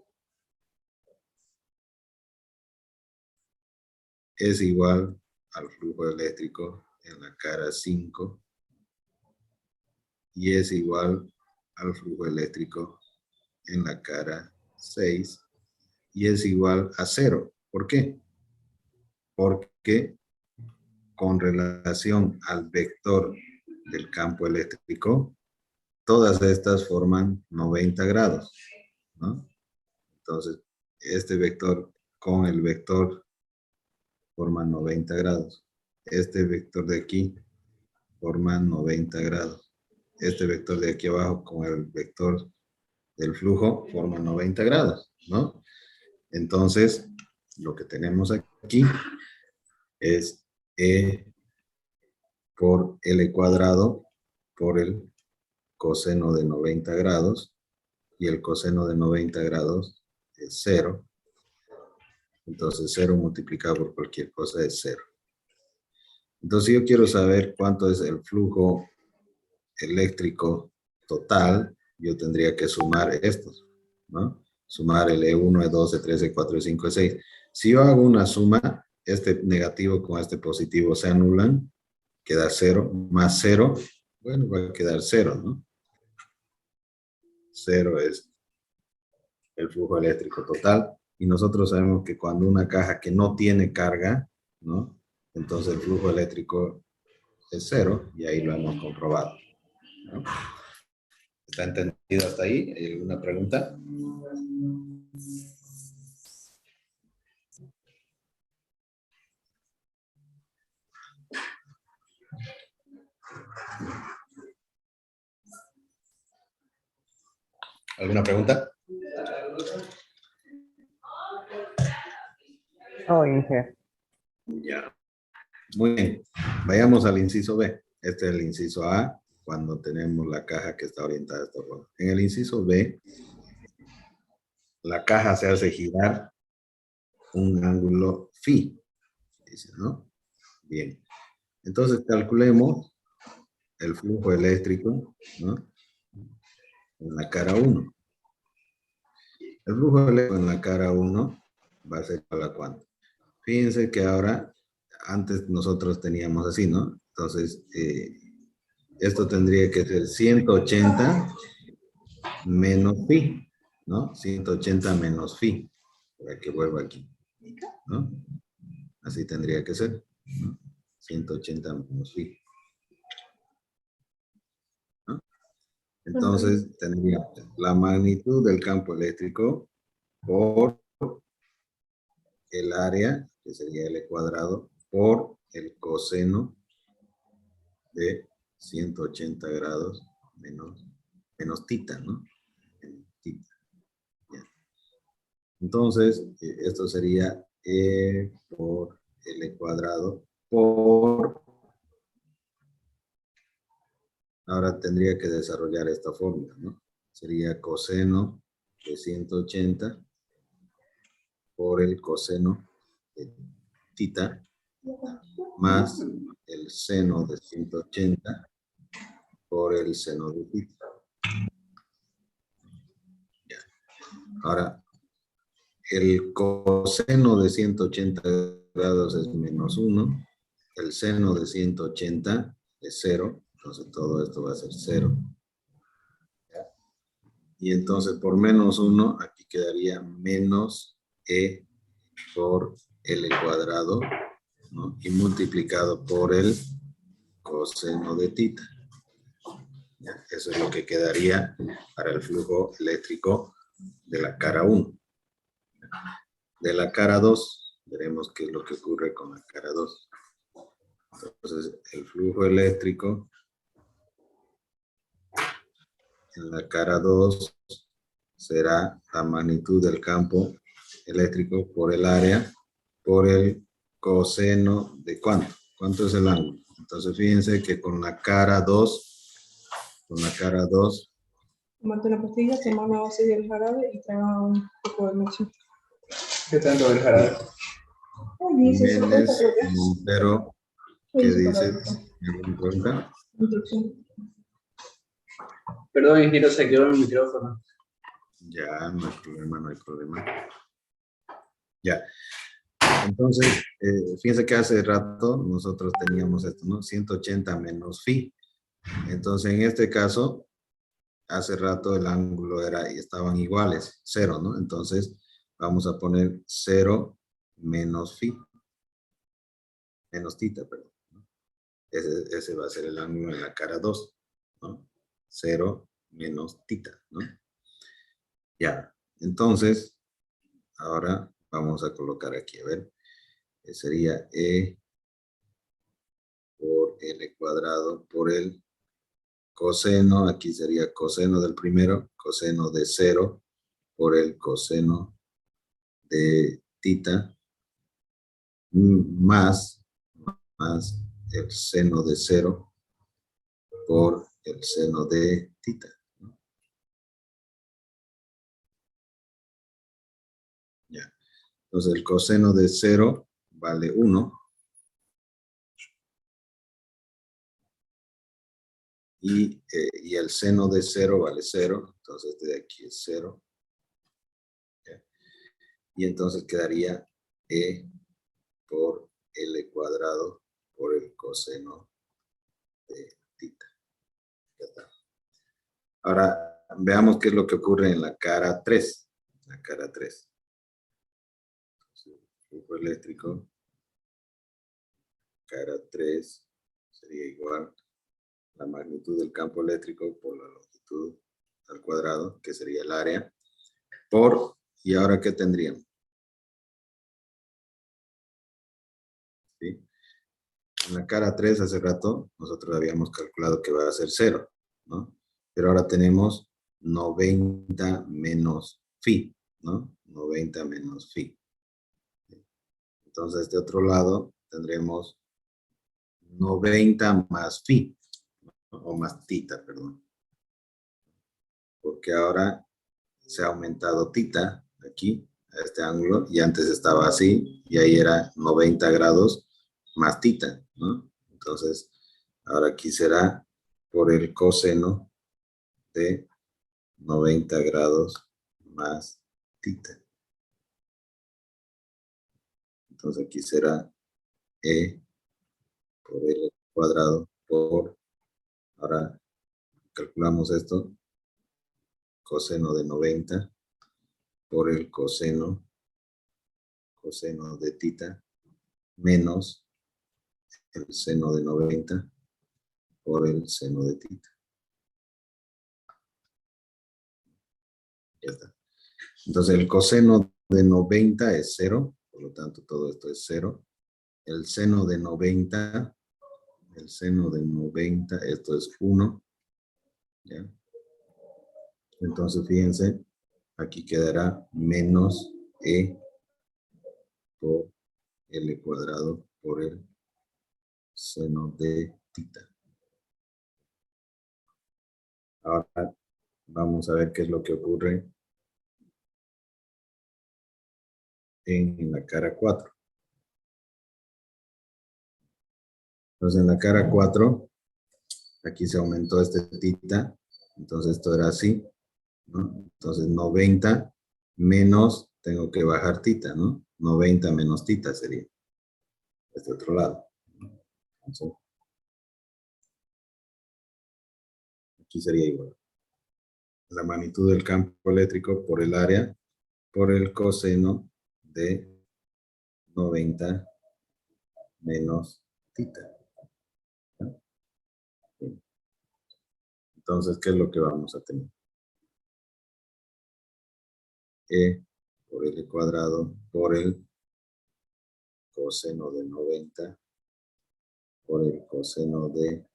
es igual al flujo eléctrico en la cara 5 y es igual al flujo eléctrico en la cara 6 y es igual a 0. ¿Por qué? Porque con relación al vector del campo eléctrico, todas estas forman 90 grados, ¿no? Entonces, este vector con el vector forman 90 grados. Este vector de aquí forma 90 grados. Este vector de aquí abajo con el vector del flujo forma 90 grados, ¿no? Entonces, lo que tenemos aquí es E por L cuadrado por el coseno de 90 grados, y el coseno de 90 grados es 0. Entonces 0 multiplicado por cualquier cosa es 0. Entonces si yo quiero saber cuánto es el flujo eléctrico total, yo tendría que sumar estos, ¿no? Sumar el E1, E2, E3, E4, E5, E6. Si yo hago una suma, este negativo con este positivo se anulan, queda 0, más 0, bueno, va a quedar 0, ¿no? 0 es el flujo eléctrico total, y nosotros sabemos que cuando una caja que no tiene carga, ¿no? Entonces el flujo eléctrico es 0, y ahí lo hemos comprobado, ¿no? ¿Está entendido hasta ahí? ¿Hay alguna pregunta? ¿Alguna pregunta? No, Inge. Ya. Muy bien. Vayamos al inciso B. Este es el inciso A, cuando tenemos la caja que está orientada a esta forma. En el inciso B, la caja se hace girar un ángulo phi, dice, ¿no? Bien. Entonces calculemos el flujo eléctrico, ¿no? En la cara 1. El flujo eléctrico en la cara 1 va a ser igual a cuánto. Fíjense que ahora, antes nosotros teníamos así, ¿no? Entonces, esto tendría que ser 180 menos phi, ¿no? 180 menos phi, para que vuelva aquí, ¿no? Así tendría que ser, ¿no? 180 menos phi, ¿no? Entonces, tendría la magnitud del campo eléctrico por el área, que sería L cuadrado, por el coseno de 180 grados menos tita, ¿no? Tita. Ya. Entonces, esto sería E por L cuadrado por... Ahora tendría que desarrollar esta fórmula, ¿no? Sería coseno de 180 por el coseno de tita más el seno de 180 por el seno de tita. Ya. Ahora, el coseno de 180 grados es menos 1, el seno de 180 es 0, entonces todo esto va a ser 0. ¿Ya? Y entonces por menos 1, aquí quedaría menos E por L cuadrado, ¿no? Y multiplicado por el coseno de tita. Ya, eso es lo que quedaría para el flujo eléctrico de la cara 1. De la cara 2, veremos qué es lo que ocurre con la cara 2. Entonces, el flujo eléctrico en la cara 2 será la magnitud del campo eléctrico por el área, por el coseno de ¿cuánto? ¿Cuánto es el ángulo? Entonces, fíjense que con la cara 2, Tomate una pastilla, toma una dosis del jarabe y traga un poco de leche. ¿Qué tanto del jarabe? Ay, dice, Jiménez 50 creo que es. Montero, ¿qué dices? ¿Me pregunta? Instrucción. Perdón, ingeniero, se quedó en el micrófono. Ya, no hay problema, no hay problema. Ya. Entonces, fíjense que hace rato nosotros teníamos esto, ¿no? 180 menos phi. Entonces, en este caso, hace rato el ángulo era y estaban iguales, 0, ¿no? Entonces, vamos a poner 0 menos phi. Menos tita, perdón. Ese va a ser el ángulo en la cara 2, ¿no? 0 menos tita, ¿no? Ya, entonces, ahora vamos a colocar aquí, a ver, sería E por L cuadrado por el coseno, aquí sería coseno del primero, coseno de 0 por el coseno de tita, más el seno de 0 por el seno de tita. Ya. Entonces el coseno de 0 vale 1. Y el seno de 0 vale 0. Entonces de aquí es 0. ¿Ya? Y entonces quedaría E por L cuadrado por el coseno de tita. Ya está. Ahora veamos qué es lo que ocurre en la cara 3. La cara 3. Flujo eléctrico, cara 3 sería igual la magnitud del campo eléctrico por la longitud al cuadrado, que sería el área, por, ¿y ahora qué tendríamos? ¿Sí? En la cara 3 hace rato nosotros habíamos calculado que va a ser 0, ¿no? Pero ahora tenemos 90 menos phi, ¿no? 90 menos phi. Entonces, de otro lado, tendremos 90 más phi, o más tita, perdón. Porque ahora se ha aumentado tita aquí, a este ángulo, y antes estaba así, y ahí era 90 grados más tita, ¿no? Entonces, ahora aquí será por el coseno de 90 grados más tita. Entonces aquí será E por L cuadrado por, ahora calculamos esto, coseno de 90 por el coseno de tita menos el seno de 90 por el seno de tita. Ya está. Entonces el coseno de 90 es 0, por lo tanto todo esto es 0. El seno de 90, esto es 1. ¿Ya? Entonces fíjense, aquí quedará menos E por L cuadrado por el seno de tita. Ahora vamos a ver qué es lo que ocurre en la cara 4. Entonces en la cara 4, aquí se aumentó este tita, entonces esto era así, ¿no? Entonces 90 menos, tengo que bajar tita, ¿no? 90 menos tita sería este otro lado. Entonces, aquí sería igual. La magnitud del campo eléctrico por el área, por el coseno de 90 menos tita. Entonces, ¿qué es lo que vamos a tener? E por L cuadrado por el coseno de 90 por el coseno de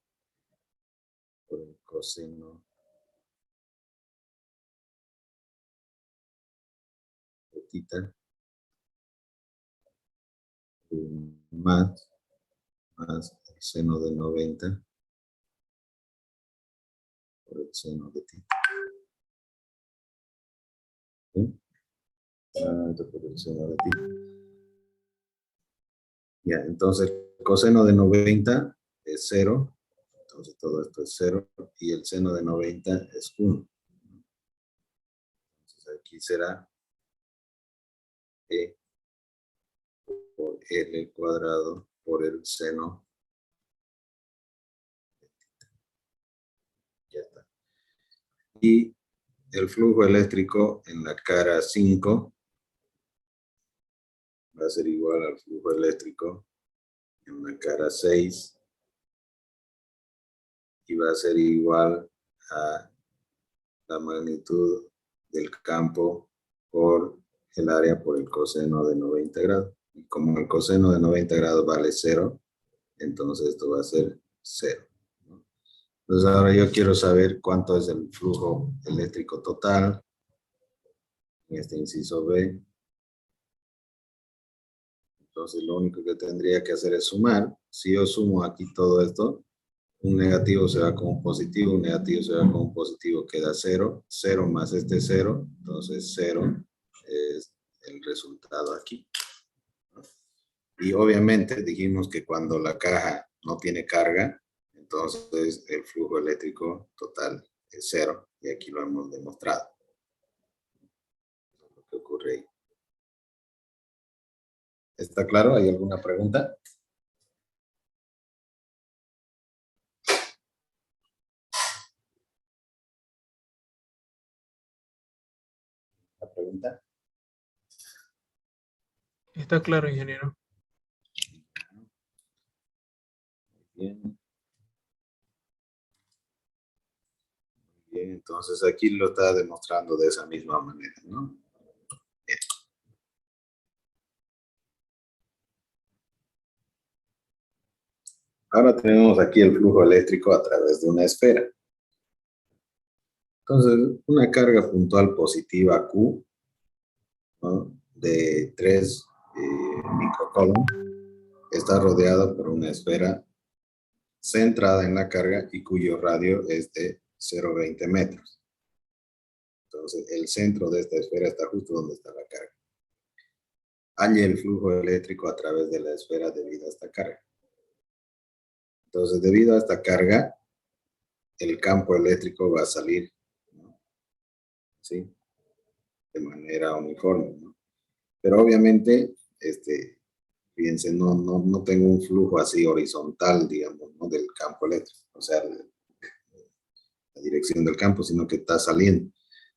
tita más el seno de 90 por el seno de tita. ¿Sí? Por el seno de tita. Ya, entonces el coseno de 90 es 0. Entonces todo esto es 0 y el seno de 90 es 1. Entonces aquí será E por L cuadrado por el seno. Ya está. Y el flujo eléctrico en la cara 5 va a ser igual al flujo eléctrico en la cara 6 y va a ser igual a la magnitud del campo por el área por el coseno de 90 grados. Y como el coseno de 90 grados vale 0, entonces esto va a ser 0. Entonces ahora yo quiero saber cuánto es el flujo eléctrico total en este inciso B. Entonces lo único que tendría que hacer es sumar. Si yo sumo aquí todo esto, un negativo se va con un positivo, un negativo se va con un positivo, queda 0, 0 más este 0, entonces 0 es el resultado aquí. Y obviamente dijimos que cuando la caja no tiene carga, entonces el flujo eléctrico total es 0, y aquí lo hemos demostrado. Lo que ocurre ahí. ¿Está claro? ¿Hay alguna pregunta? ¿La pregunta? Está claro, ingeniero. Bien. Bien, entonces aquí lo está demostrando de esa misma manera, ¿no? Bien. Ahora tenemos aquí el flujo eléctrico a través de una esfera. Entonces, una carga puntual positiva Q, ¿no?, de 3 microcoulomb está rodeada por una esfera centrada en la carga y cuyo radio es de 0,20 metros. Entonces, el centro de esta esfera está justo donde está la carga. Halle el flujo eléctrico a través de la esfera debido a esta carga. Entonces, debido a esta carga, el campo eléctrico va a salir, ¿no?, ¿sí?, de manera uniforme, ¿no? Pero obviamente, fíjense, no tengo un flujo así horizontal, digamos, ¿no?, del campo eléctrico, o sea, la dirección del campo, sino que está saliendo.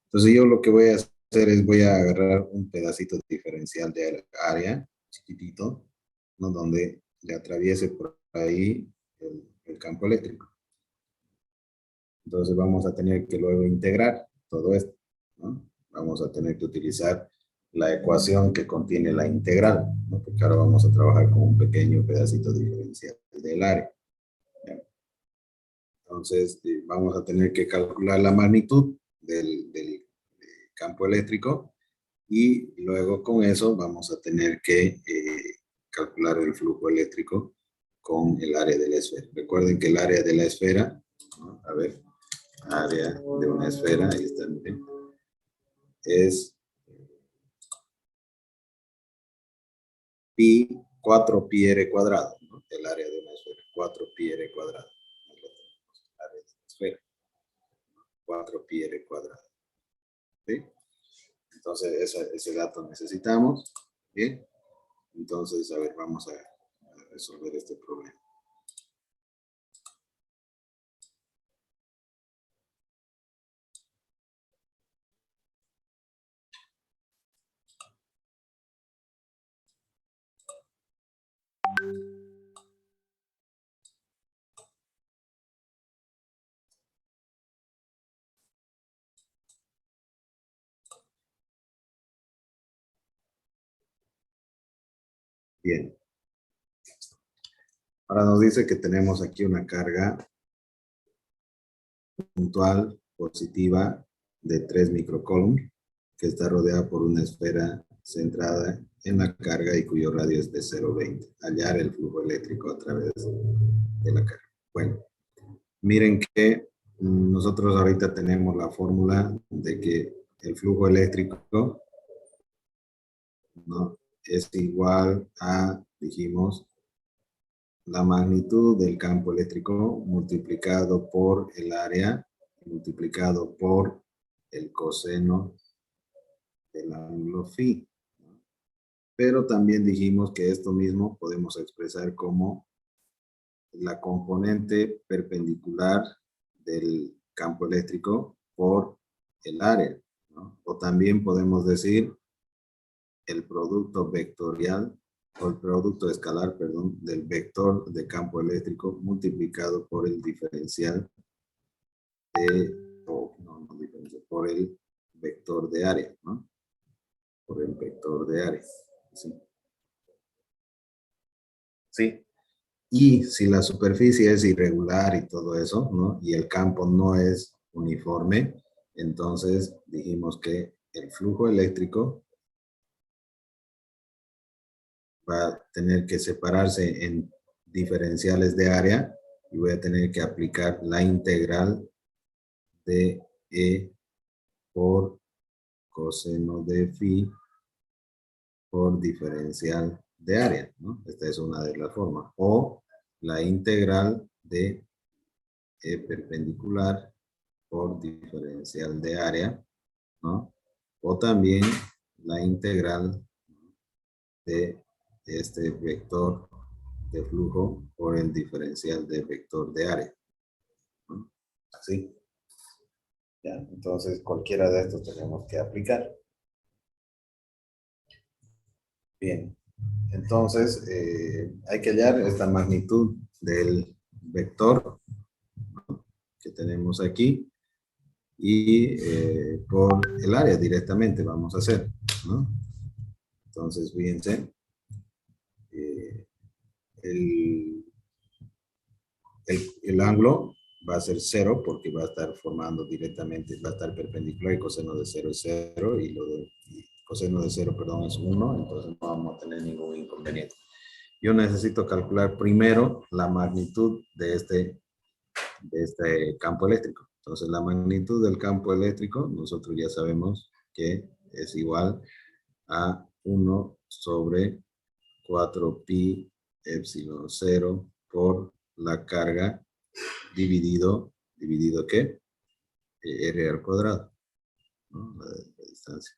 Entonces yo lo que voy a hacer es voy a agarrar un pedacito diferencial de área, chiquitito, ¿no?, donde le atraviese por ahí el campo eléctrico. Entonces vamos a tener que luego integrar todo esto, ¿no? Vamos a tener que utilizar la ecuación que contiene la integral, ¿no?, porque ahora vamos a trabajar con un pequeño pedacito diferencial del área, ¿ya? Entonces vamos a tener que calcular la magnitud del campo eléctrico y luego con eso vamos a tener que calcular el flujo eléctrico con el área de la esfera. Recuerden que el área de la esfera, ¿no?, a ver, área de una esfera, ahí está, miren, es pi, 4πr cuadrado, ¿no?, el área de una esfera, 4πr cuadrado. Ahí lo tenemos, el área de la esfera, 4πr cuadrado. ¿Sí? Entonces, ese dato necesitamos. Bien. Entonces, a ver, vamos a resolver este problema. Bien. Ahora nos dice que tenemos aquí una carga puntual positiva de 3 microcoulomb que está rodeada por una esfera centrada en la carga y cuyo radio es de 0,20. Hallar el flujo eléctrico a través de la carga. Bueno, miren que nosotros ahorita tenemos la fórmula de que el flujo eléctrico, ¿no?, es igual a, dijimos, la magnitud del campo eléctrico multiplicado por el área, multiplicado por el coseno del ángulo phi. Pero también dijimos que esto mismo podemos expresar como la componente perpendicular del campo eléctrico por el área, ¿no? O también podemos decir el producto vectorial o el producto escalar, perdón, del vector de campo eléctrico multiplicado por el diferencial por el vector de área, ¿no? Por el vector de área. ¿Sí? ¿Sí? Y si la superficie es irregular y todo eso, ¿no?, y el campo no es uniforme, entonces dijimos que el flujo eléctrico va a tener que separarse en diferenciales de área y voy a tener que aplicar la integral de E por coseno de phi por diferencial de área, ¿no? Esta es una de las formas. O la integral de E perpendicular por diferencial de área, ¿no? O también la integral de este vector de flujo por el diferencial de vector de área, ¿no? Así. Ya, entonces cualquiera de estos tenemos que aplicar. Bien, entonces hay que hallar esta magnitud del vector, ¿no?, que tenemos aquí y por el área directamente vamos a hacer, ¿no? Entonces fíjense, el ángulo va a ser 0 porque va a estar formando directamente, va a estar perpendicular y coseno de 0 es 0 y coseno de 0, perdón, es 1, entonces no vamos a tener ningún inconveniente. Yo necesito calcular primero la magnitud de este campo eléctrico. Entonces la magnitud del campo eléctrico, nosotros ya sabemos que es igual a 1 sobre 4 pi epsilon 0 por la carga dividido ¿qué? R al cuadrado, ¿no?, la distancia.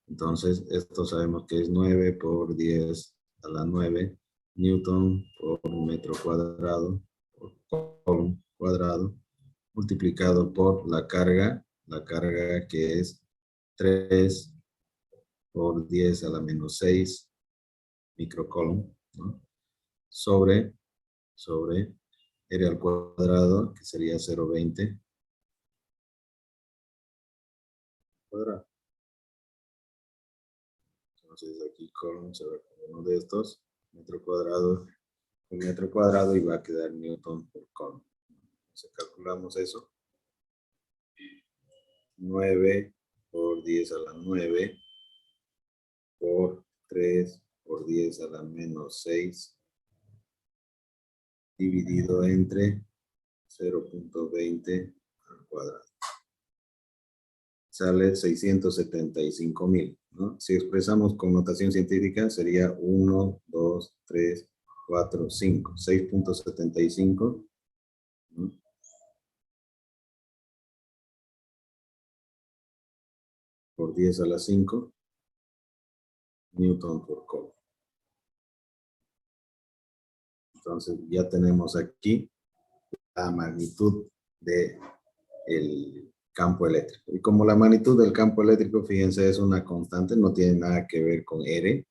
Entonces, esto sabemos que es 9 por 10 a la 9 newton por metro cuadrado, por coulomb cuadrado, multiplicado por la carga que es 3 por 10 a la menos 6 microcoulomb, ¿no?, sobre R al cuadrado, que sería 0,20 cuadrado. Entonces aquí coulomb se va con uno de estos, metro cuadrado con metro cuadrado, y va a quedar newton por coulomb. Entonces calculamos eso. 9 por 10 a la 9 por 3 por 10 a la menos 6 dividido entre 0.20 al cuadrado. Sale 675,000, ¿no? Si expresamos con notación científica sería 1, 2, 3, 4, 5. 6.75, ¿no?, por 10 a la 5 newton por coulomb. Entonces ya tenemos aquí la magnitud del campo eléctrico. Y como la magnitud del campo eléctrico, fíjense, es una constante, no tiene nada que ver con R,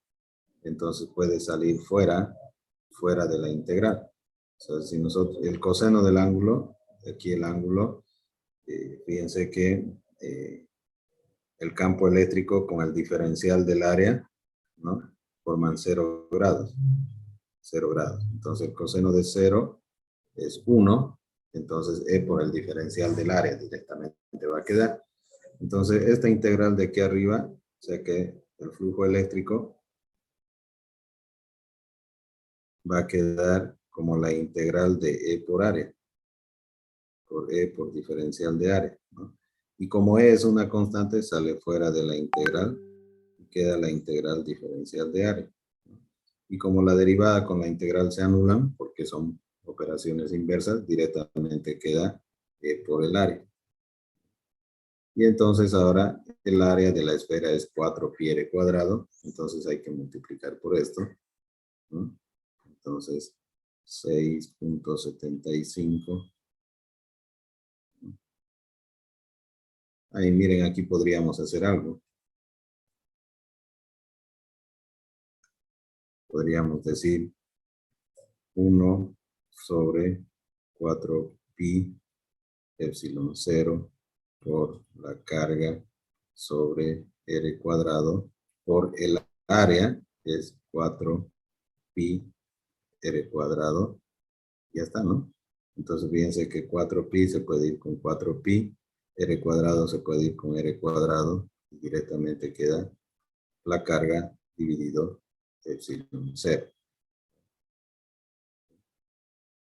entonces puede salir fuera de la integral. O sea, si nosotros, el coseno del ángulo, aquí el ángulo, fíjense que el campo eléctrico con el diferencial del área, ¿no?, forman 0 grados. 0 grados. Entonces el coseno de 0 es 1. Entonces E por el diferencial del área directamente va a quedar. Entonces esta integral de aquí arriba, o sea que el flujo eléctrico va a quedar como la integral de E por área. Por E por diferencial de área, ¿no? Y como E es una constante, sale fuera de la integral y queda la integral diferencial de área, ¿no? Y como la derivada con la integral se anulan, porque son operaciones inversas, directamente queda E por el área. Y entonces ahora el área de la esfera es 4πr cuadrado, entonces hay que multiplicar por esto, ¿no? Entonces 6.75. Ahí miren, aquí podríamos hacer algo. Podríamos decir 1 sobre 4pi epsilon 0 por la carga sobre r cuadrado por el área, es 4pi r cuadrado. Ya está, ¿no? Entonces fíjense que 4pi se puede ir con 4pi, r cuadrado se puede ir con r cuadrado, y directamente queda la carga dividido epsilon 0.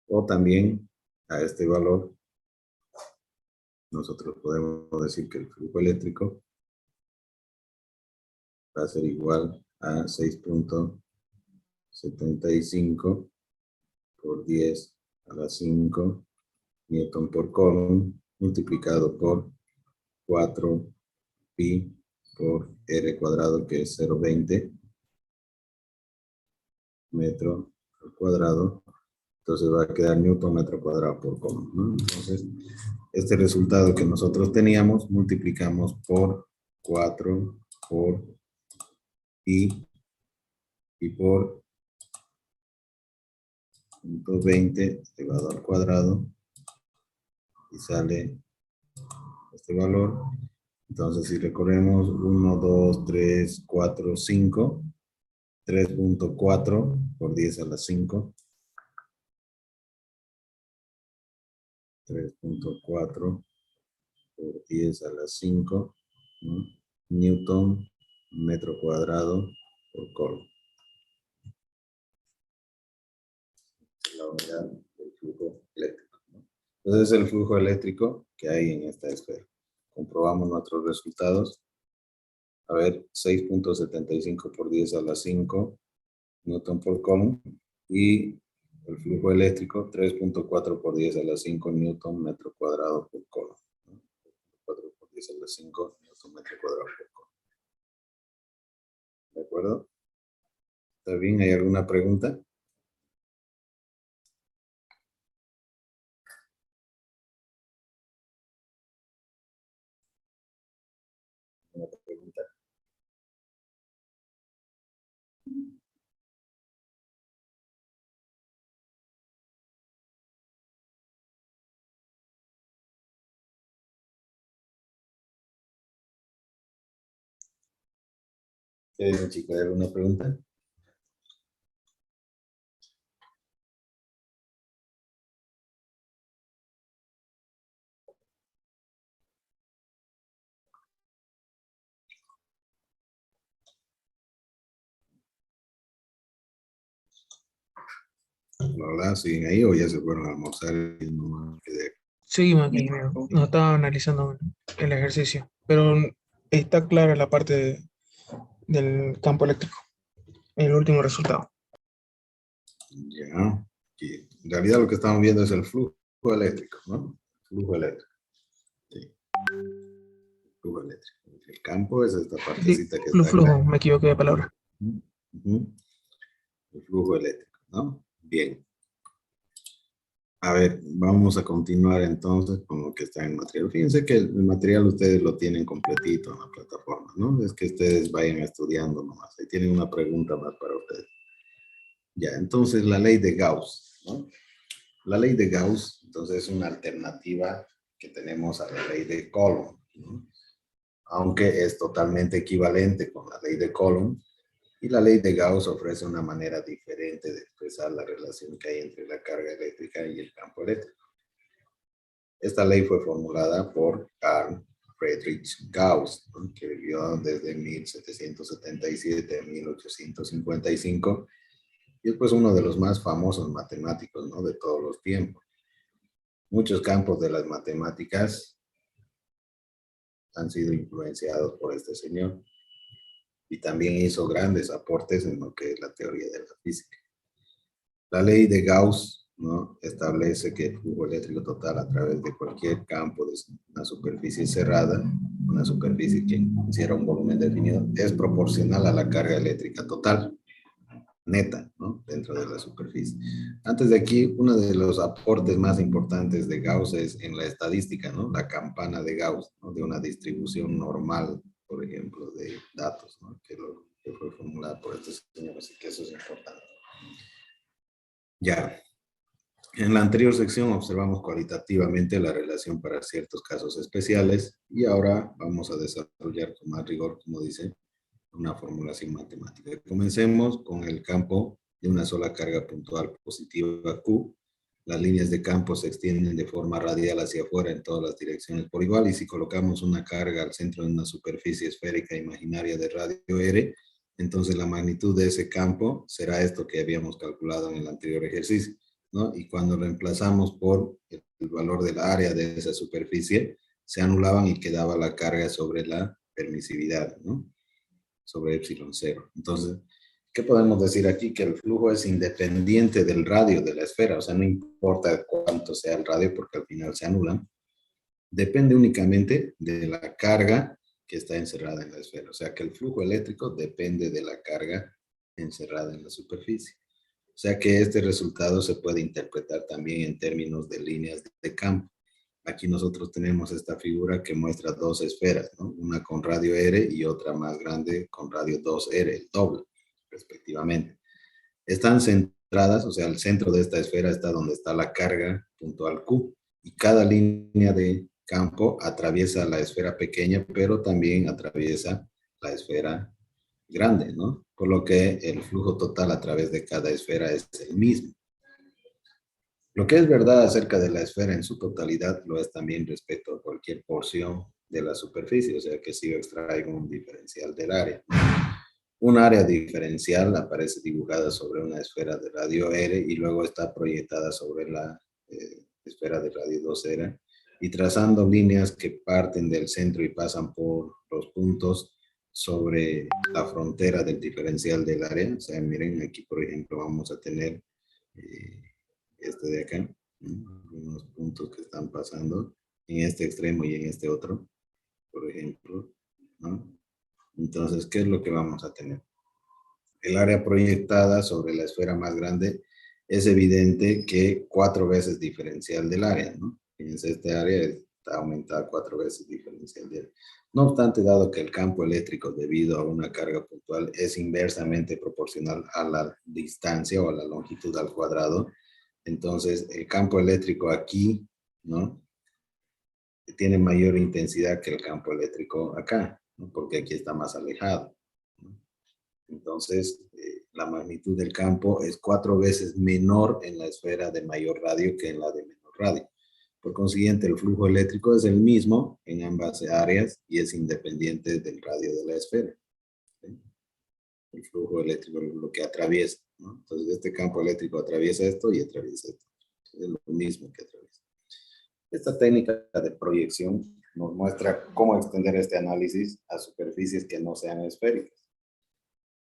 O también a este valor nosotros podemos decir que el flujo eléctrico va a ser igual a 6.75 por 10 a la 5 newton por coulomb multiplicado por 4pi por r cuadrado, que es 0.20 metro al cuadrado. Entonces va a quedar newton metro cuadrado por coulomb, ¿no? Entonces, este resultado que nosotros teníamos, multiplicamos por 4 por pi y por 120 elevado al cuadrado, y sale este valor. Entonces, si recorremos 1, 2, 3, 4, 5, 3.4 por 10 a la 5, 3.4 por 10 a la 5, ¿no? Newton metro cuadrado por coulomb. La unidad del flujo eléctrico, ¿no? Entonces es el flujo eléctrico que hay en esta esfera. Comprobamos nuestros resultados. A ver, 6.75 por 10 a la 5 newton por coulomb, y el flujo eléctrico 3.4 por 10 a la 5 newton metro cuadrado por coulomb, ¿no? 4 por 10 a la 5 newton metro cuadrado por coulomb. ¿De acuerdo? ¿Está bien? ¿Hay alguna pregunta? ¿Una pregunta? ¿Qué dicen, chicos? ¿Hay alguna pregunta? ¿Verdad? ¿Siguen ahí o ya se fueron a almorzar y no quedé? Seguimos aquí, nos estaba analizando el ejercicio, pero está clara la parte del campo eléctrico, el último resultado. Ya. Y en realidad lo que estamos viendo es el flujo eléctrico, ¿no? Flujo eléctrico. Sí. Flujo eléctrico. El campo es esta partecita que está Flujo, acá. me equivoqué de palabra. Ujú. El flujo eléctrico, ¿no? Bien. A ver, vamos a continuar entonces con lo que está en el material. Fíjense que el material ustedes lo tienen completito en la plataforma, ¿no? Es que ustedes vayan estudiando nomás. Ahí tienen una pregunta más para ustedes. Ya, entonces la ley de Gauss, ¿no? La ley de Gauss, entonces, es una alternativa que tenemos a la ley de Coulomb, ¿no? Aunque es totalmente equivalente con la ley de Coulomb Y la ley de Gauss ofrece una manera diferente de expresar la relación que hay entre la carga eléctrica y el campo eléctrico. Esta ley fue formulada por Carl Friedrich Gauss, ¿no?, que vivió desde 1777 a 1855, y es pues uno de los más famosos matemáticos, ¿no?, de todos los tiempos. Muchos campos de las matemáticas han sido influenciados por este señor, y también hizo grandes aportes en lo que es la teoría de la física. La ley de Gauss, ¿no?, establece que el flujo eléctrico total a través de cualquier campo de una superficie cerrada, una superficie que encierra un volumen definido, es proporcional a la carga eléctrica total, neta, ¿no?, dentro de la superficie. Antes de aquí, uno de los aportes más importantes de Gauss es en la estadística, ¿no?, la campana de Gauss, ¿no?, de una distribución normal, por ejemplo, de datos, ¿no?, que fue formulada por este señor, así que eso es importante. Ya, en la anterior sección observamos cualitativamente la relación para ciertos casos especiales, y ahora vamos a desarrollar con más rigor, como dice, una formulación matemática. Comencemos con el campo de una sola carga puntual positiva Q. Las líneas de campo se extienden de forma radial hacia afuera en todas las direcciones por igual, y si colocamos una carga al centro de una superficie esférica imaginaria de radio R, entonces la magnitud de ese campo será esto que habíamos calculado en el anterior ejercicio, ¿no? Y cuando reemplazamos por el valor del área de esa superficie, se anulaban y quedaba la carga sobre la permisividad, ¿no?, sobre epsilon 0. Entonces, ¿qué podemos decir aquí? Que el flujo es independiente del radio de la esfera, o sea, no importa cuánto sea el radio porque al final se anulan. Depende únicamente de la carga que está encerrada en la esfera, o sea que el flujo eléctrico depende de la carga encerrada en la superficie. O sea que este resultado se puede interpretar también en términos de líneas de campo. Aquí nosotros tenemos esta figura que muestra dos esferas, ¿no?, una con radio R y otra más grande con radio 2R, el doble, respectivamente. Están centradas, o sea, el centro de esta esfera está donde está la carga puntual Q, y cada línea de campo atraviesa la esfera pequeña, pero también atraviesa la esfera grande, ¿no? Por lo que el flujo total a través de cada esfera es el mismo. Lo que es verdad acerca de la esfera en su totalidad lo es también respecto a cualquier porción de la superficie, o sea que si yo extraigo un diferencial del área. Un área diferencial aparece dibujada sobre una esfera de radio R y luego está proyectada sobre la esfera de radio 2R, y trazando líneas que parten del centro y pasan por los puntos sobre la frontera del diferencial del área. O sea, miren, aquí por ejemplo vamos a tener este de acá, ¿no?, unos puntos que están pasando en este extremo y en este otro, por ejemplo, ¿no? Entonces, ¿qué es lo que vamos a tener? El área proyectada sobre la esfera más grande es evidente que 4 veces diferencial del área, ¿no? Fíjense, este área está aumentada 4 veces diferencial del área. No obstante, dado que el campo eléctrico debido a una carga puntual es inversamente proporcional a la distancia o a la longitud al cuadrado, entonces el campo eléctrico aquí, ¿no?, tiene mayor intensidad que el campo eléctrico acá, ¿no?, porque aquí está más alejado, ¿no? Entonces, la magnitud del campo es 4 veces menor en la esfera de mayor radio que en la de menor radio. Por consiguiente, el flujo eléctrico es el mismo en ambas áreas y es independiente del radio de la esfera, ¿sí? El flujo eléctrico es lo que atraviesa, ¿no? Entonces, este campo eléctrico atraviesa esto y atraviesa esto. Es lo mismo que atraviesa. Esta técnica de proyección nos muestra cómo extender este análisis a superficies que no sean esféricas.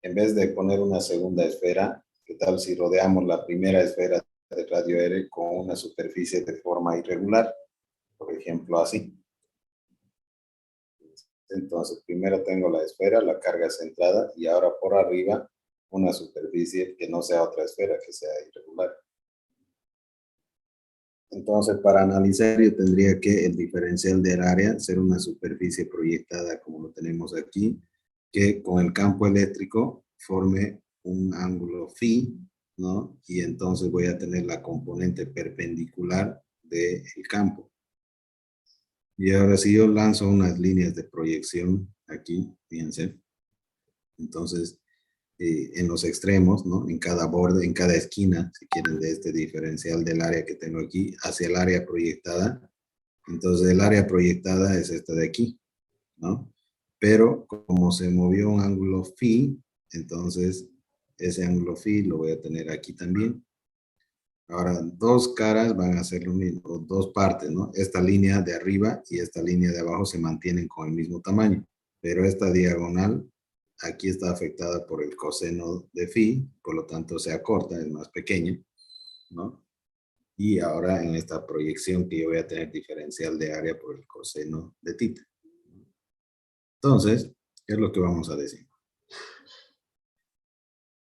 En vez de poner una segunda esfera, ¿qué tal si rodeamos la primera esfera de radio R con una superficie de forma irregular? Por ejemplo, así. Entonces, primero tengo la esfera, la carga centrada, y ahora por arriba una superficie que no sea otra esfera, que sea irregular. Entonces, para analizar, yo tendría que el diferencial del área ser una superficie proyectada, como lo tenemos aquí, que con el campo eléctrico forme un ángulo phi, ¿no? Y entonces voy a tener la componente perpendicular del campo. Y ahora si yo lanzo unas líneas de proyección aquí, fíjense, entonces en los extremos, ¿no? En cada borde, en cada esquina, si quieren, de este diferencial del área que tengo aquí, hacia el área proyectada. Entonces, el área proyectada es esta de aquí, ¿no? Pero como se movió un ángulo phi, entonces ese ángulo phi lo voy a tener aquí también. Ahora, dos caras van a ser lo mismo, o dos partes, ¿no? Esta línea de arriba y esta línea de abajo se mantienen con el mismo tamaño, pero esta diagonal aquí está afectada por el coseno de phi, por lo tanto se acorta, es más pequeña, ¿no? Y ahora en esta proyección que yo voy a tener diferencial de área por el coseno de θ. Entonces, ¿qué es lo que vamos a decir?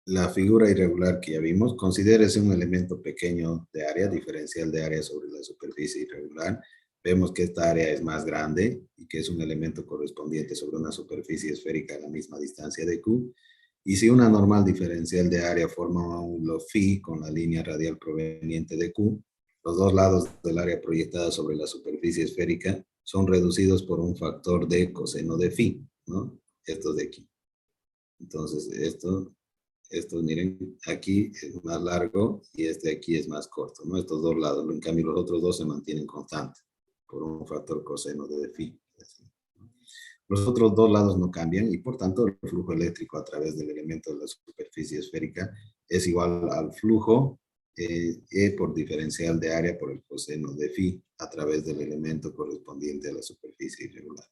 La figura irregular que ya vimos, considérese un elemento pequeño de área, diferencial de área sobre la superficie irregular. Vemos que esta área es más grande y que es un elemento correspondiente sobre una superficie esférica a la misma distancia de Q. Y si una normal diferencial de área forma un ángulo phi con la línea radial proveniente de Q, los dos lados del área proyectada sobre la superficie esférica son reducidos por un factor de coseno de phi, ¿no? Estos de aquí. Entonces, esto, miren, aquí es más largo y este aquí es más corto, ¿no? Estos dos lados. En cambio, los otros dos se mantienen constantes por un factor coseno de phi. Los otros dos lados no cambian y por tanto el flujo eléctrico a través del elemento de la superficie esférica es igual al flujo E por diferencial de área por el coseno de phi a través del elemento correspondiente a la superficie irregular.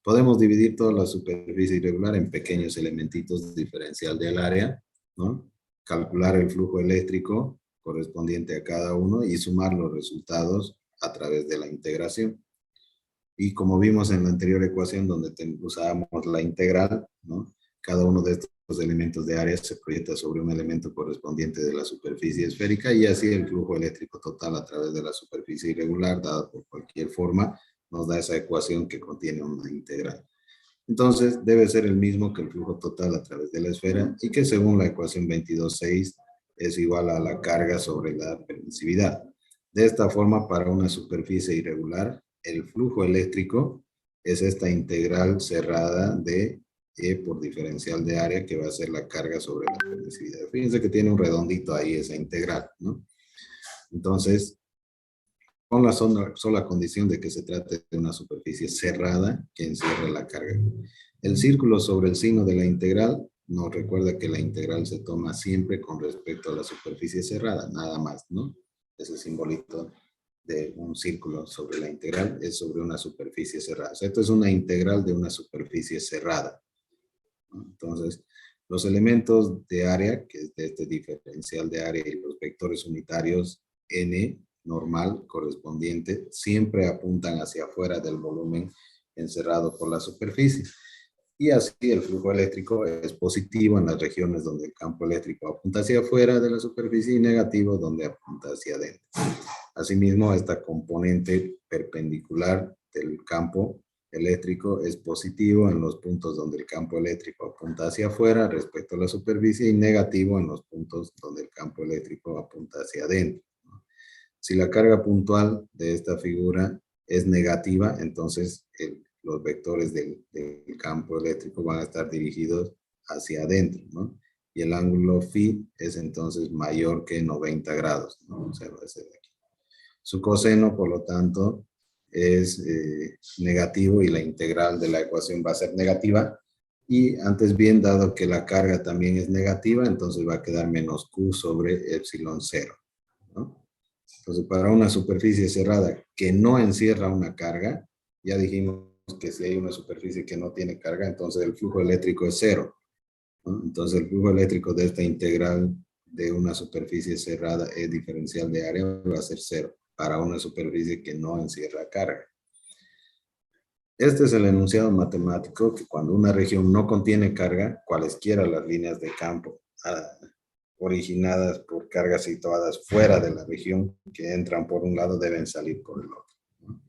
Podemos dividir toda la superficie irregular en pequeños elementitos diferencial del área, ¿no? Calcular el flujo eléctrico correspondiente a cada uno y sumar los resultados a través de la integración. Y como vimos en la anterior ecuación donde usábamos la integral, ¿no? Cada uno de estos elementos de área se proyecta sobre un elemento correspondiente de la superficie esférica y así el flujo eléctrico total a través de la superficie irregular, dada por cualquier forma, nos da esa ecuación que contiene una integral. Entonces, debe ser el mismo que el flujo total a través de la esfera y que según la ecuación 22.6 es igual a la carga sobre la permisividad. De esta forma, para una superficie irregular, el flujo eléctrico es esta integral cerrada de E por diferencial de área que va a ser la carga sobre la permisividad. Fíjense que tiene un redondito ahí esa integral, ¿no? Entonces, con la sola condición de que se trate de una superficie cerrada que encierra la carga. El círculo sobre el signo de la integral nos recuerda que la integral se toma siempre con respecto a la superficie cerrada, nada más, ¿no? Ese simbolito de un círculo sobre la integral es sobre una superficie cerrada. O sea, esto es una integral de una superficie cerrada, ¿no? Entonces, los elementos de área, que es de este diferencial de área y los vectores unitarios n, normal correspondiente, siempre apuntan hacia afuera del volumen encerrado por la superficie. Y así el flujo eléctrico es positivo en las regiones donde el campo eléctrico apunta hacia afuera de la superficie y negativo donde apunta hacia adentro. Asimismo, esta componente perpendicular del campo eléctrico es positivo en los puntos donde el campo eléctrico apunta hacia afuera respecto a la superficie y negativo en los puntos donde el campo eléctrico apunta hacia adentro. Si la carga puntual de esta figura es negativa, entonces los vectores del campo eléctrico van a estar dirigidos hacia adentro, ¿no? Y el ángulo phi es entonces mayor que 90 grados, ¿no? O sea, va a ser aquí. Su coseno, por lo tanto, es negativo y la integral de la ecuación va a ser negativa. Y antes bien, dado que la carga también es negativa, entonces va a quedar menos Q sobre epsilon 0, ¿no? Entonces, para una superficie cerrada que no encierra una carga, ya dijimos que si hay una superficie que no tiene carga, entonces el flujo eléctrico es cero, ¿no? Entonces, el flujo eléctrico de esta integral de una superficie cerrada E diferencial de área va a ser cero para una superficie que no encierra carga. Este es el enunciado matemático que cuando una región no contiene carga, cualesquiera las líneas de campo originadas por cargas situadas fuera de la región que entran por un lado deben salir por el otro, ¿no?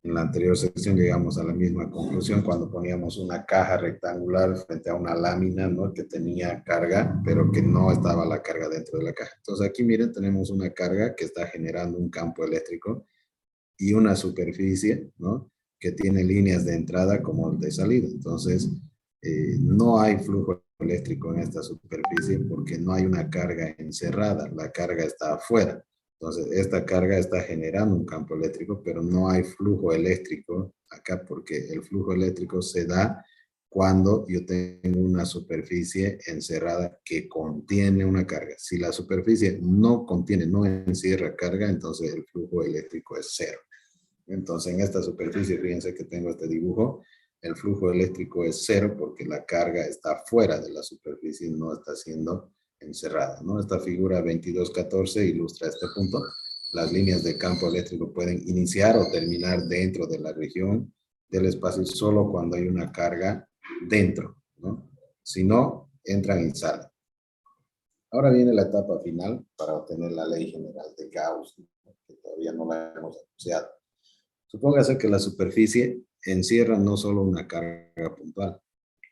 En la anterior sección llegamos a la misma conclusión cuando poníamos una caja rectangular frente a una lámina, ¿no? Que tenía carga, pero que no estaba la carga dentro de la caja. Entonces aquí miren, tenemos una carga que está generando un campo eléctrico y una superficie, ¿no? Que tiene líneas de entrada como el de salida. Entonces, no hay flujo eléctrico en esta superficie porque no hay una carga encerrada, la carga está afuera. Entonces, esta carga está generando un campo eléctrico, pero no hay flujo eléctrico acá porque el flujo eléctrico se da cuando yo tengo una superficie encerrada que contiene una carga. Si la superficie no contiene, no encierra carga, entonces el flujo eléctrico es cero. Entonces, en esta superficie, fíjense que tengo este dibujo, el flujo eléctrico es cero porque la carga está fuera de la superficie y no está siendo encerrada, ¿no? Esta figura 2214 ilustra este punto. Las líneas de campo eléctrico pueden iniciar o terminar dentro de la región del espacio solo cuando hay una carga dentro, ¿no? Si no, entran y salen. Ahora viene la etapa final para obtener la ley general de Gauss, que todavía no la hemos anunciado. Supóngase que la superficie encierra no solo una carga puntual,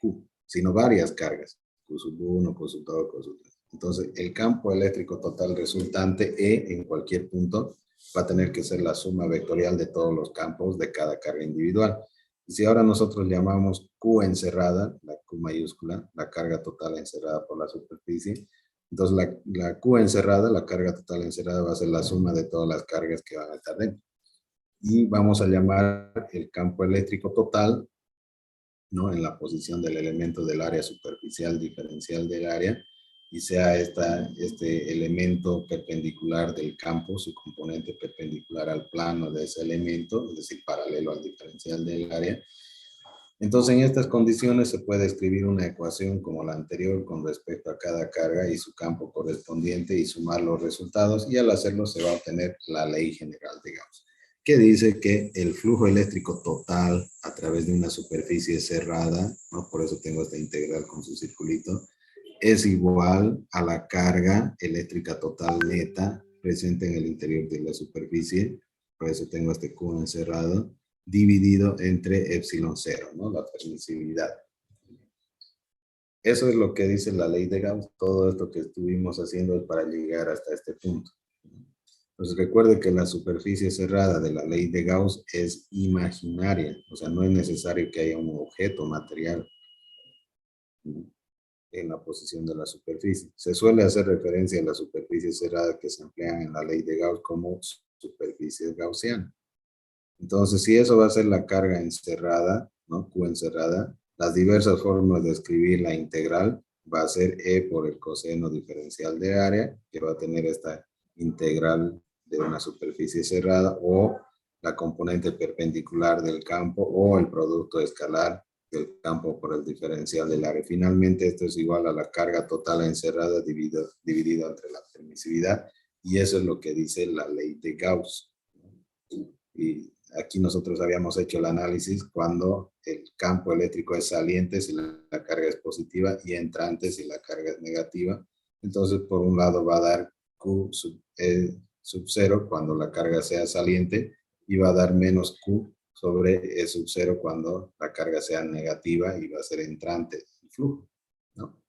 Q, sino varias cargas, Q sub 1, Q sub 2, Q sub 3. Entonces, el campo eléctrico total resultante E en cualquier punto va a tener que ser la suma vectorial de todos los campos de cada carga individual. Y si ahora nosotros llamamos Q encerrada, la Q mayúscula, la carga total encerrada por la superficie, entonces la Q encerrada, la carga total encerrada va a ser la suma de todas las cargas que van a estar dentro. Y vamos a llamar el campo eléctrico total, ¿no? En la posición del elemento del área superficial diferencial del área, y sea este elemento perpendicular del campo, su componente perpendicular al plano de ese elemento, es decir, paralelo al diferencial del área. Entonces, en estas condiciones se puede escribir una ecuación como la anterior con respecto a cada carga y su campo correspondiente y sumar los resultados, y al hacerlo se va a obtener la ley general de Gauss, que dice que el flujo eléctrico total a través de una superficie cerrada, ¿no? Por eso tengo esta integral con su circulito, es igual a la carga eléctrica total neta presente en el interior de la superficie, por eso tengo este Q encerrado, dividido entre epsilon cero, ¿no? La permisividad. Eso es lo que dice la ley de Gauss. Todo esto que estuvimos haciendo es para llegar hasta este punto. Entonces recuerde que la superficie cerrada de la ley de Gauss es imaginaria, o sea, no es necesario que haya un objeto material en la posición de la superficie. Se suele hacer referencia a la superficie cerrada que se emplean en la ley de Gauss como superficie gaussiana. Entonces, si eso va a ser la carga encerrada, ¿no? Q encerrada, las diversas formas de escribir la integral va a ser E por el coseno diferencial de área, que va a tener esta integral de una superficie cerrada, o la componente perpendicular del campo, o el producto escalar del campo por el diferencial del área. Finalmente, esto es igual a la carga total encerrada dividido entre la permisividad, y eso es lo que dice la ley de Gauss. Y aquí nosotros habíamos hecho el análisis cuando el campo eléctrico es saliente si la carga es positiva y entrante si la carga es negativa. Entonces, por un lado va a dar Q sub 0 cuando la carga sea saliente y va a dar menos Q sobre E sub 0 cuando la carga sea negativa y va a ser entrante el flujo, ¿no?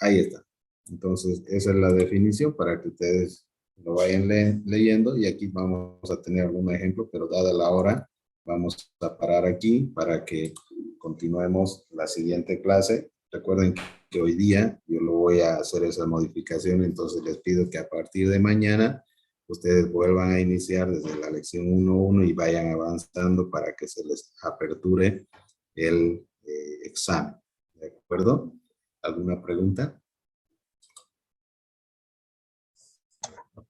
Ahí está. Entonces, esa es la definición para que ustedes lo vayan leyendo, y aquí vamos a tener algún ejemplo, pero dada la hora, vamos a parar aquí para que continuemos la siguiente clase. Recuerden que hoy día yo lo voy a hacer esa modificación, entonces les pido que a partir de mañana ustedes vuelvan a iniciar desde la lección 1.1 y vayan avanzando para que se les aperture el examen. ¿De acuerdo? ¿Alguna pregunta?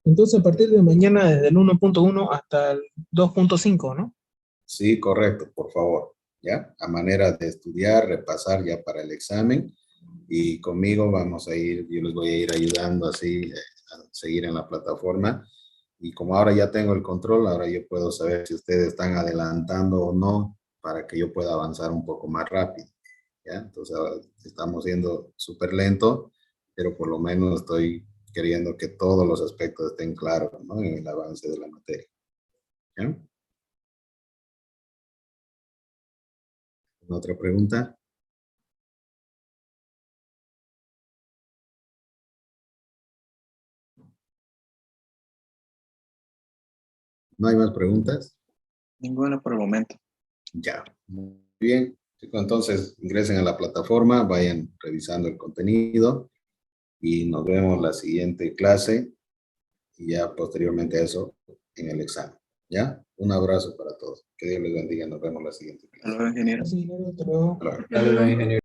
Entonces, a partir de mañana, desde el 1.1 hasta el 2.5, ¿no? Sí, correcto, por favor. ¿Ya? A manera de estudiar, repasar ya para el examen. Y conmigo vamos a ir, yo les voy a ir ayudando así a seguir en la plataforma. Y como ahora ya tengo el control, ahora yo puedo saber si ustedes están adelantando o no para que yo pueda avanzar un poco más rápido. ¿Ya? Entonces, estamos yendo súper lento, pero por lo menos estoy queriendo que todos los aspectos estén claros, ¿no? En el avance de la materia. ¿Ya? ¿Otra pregunta? ¿No hay más preguntas? Ninguna por el momento. Ya, muy bien. Chicos, entonces ingresen a la plataforma, vayan revisando el contenido y nos vemos la siguiente clase y ya posteriormente a eso en el examen. ¿Ya? Un abrazo para todos. Que Dios les bendiga. Nos vemos la siguiente clase. Sí, hasta luego. Hasta luego. Hasta luego, ingeniero.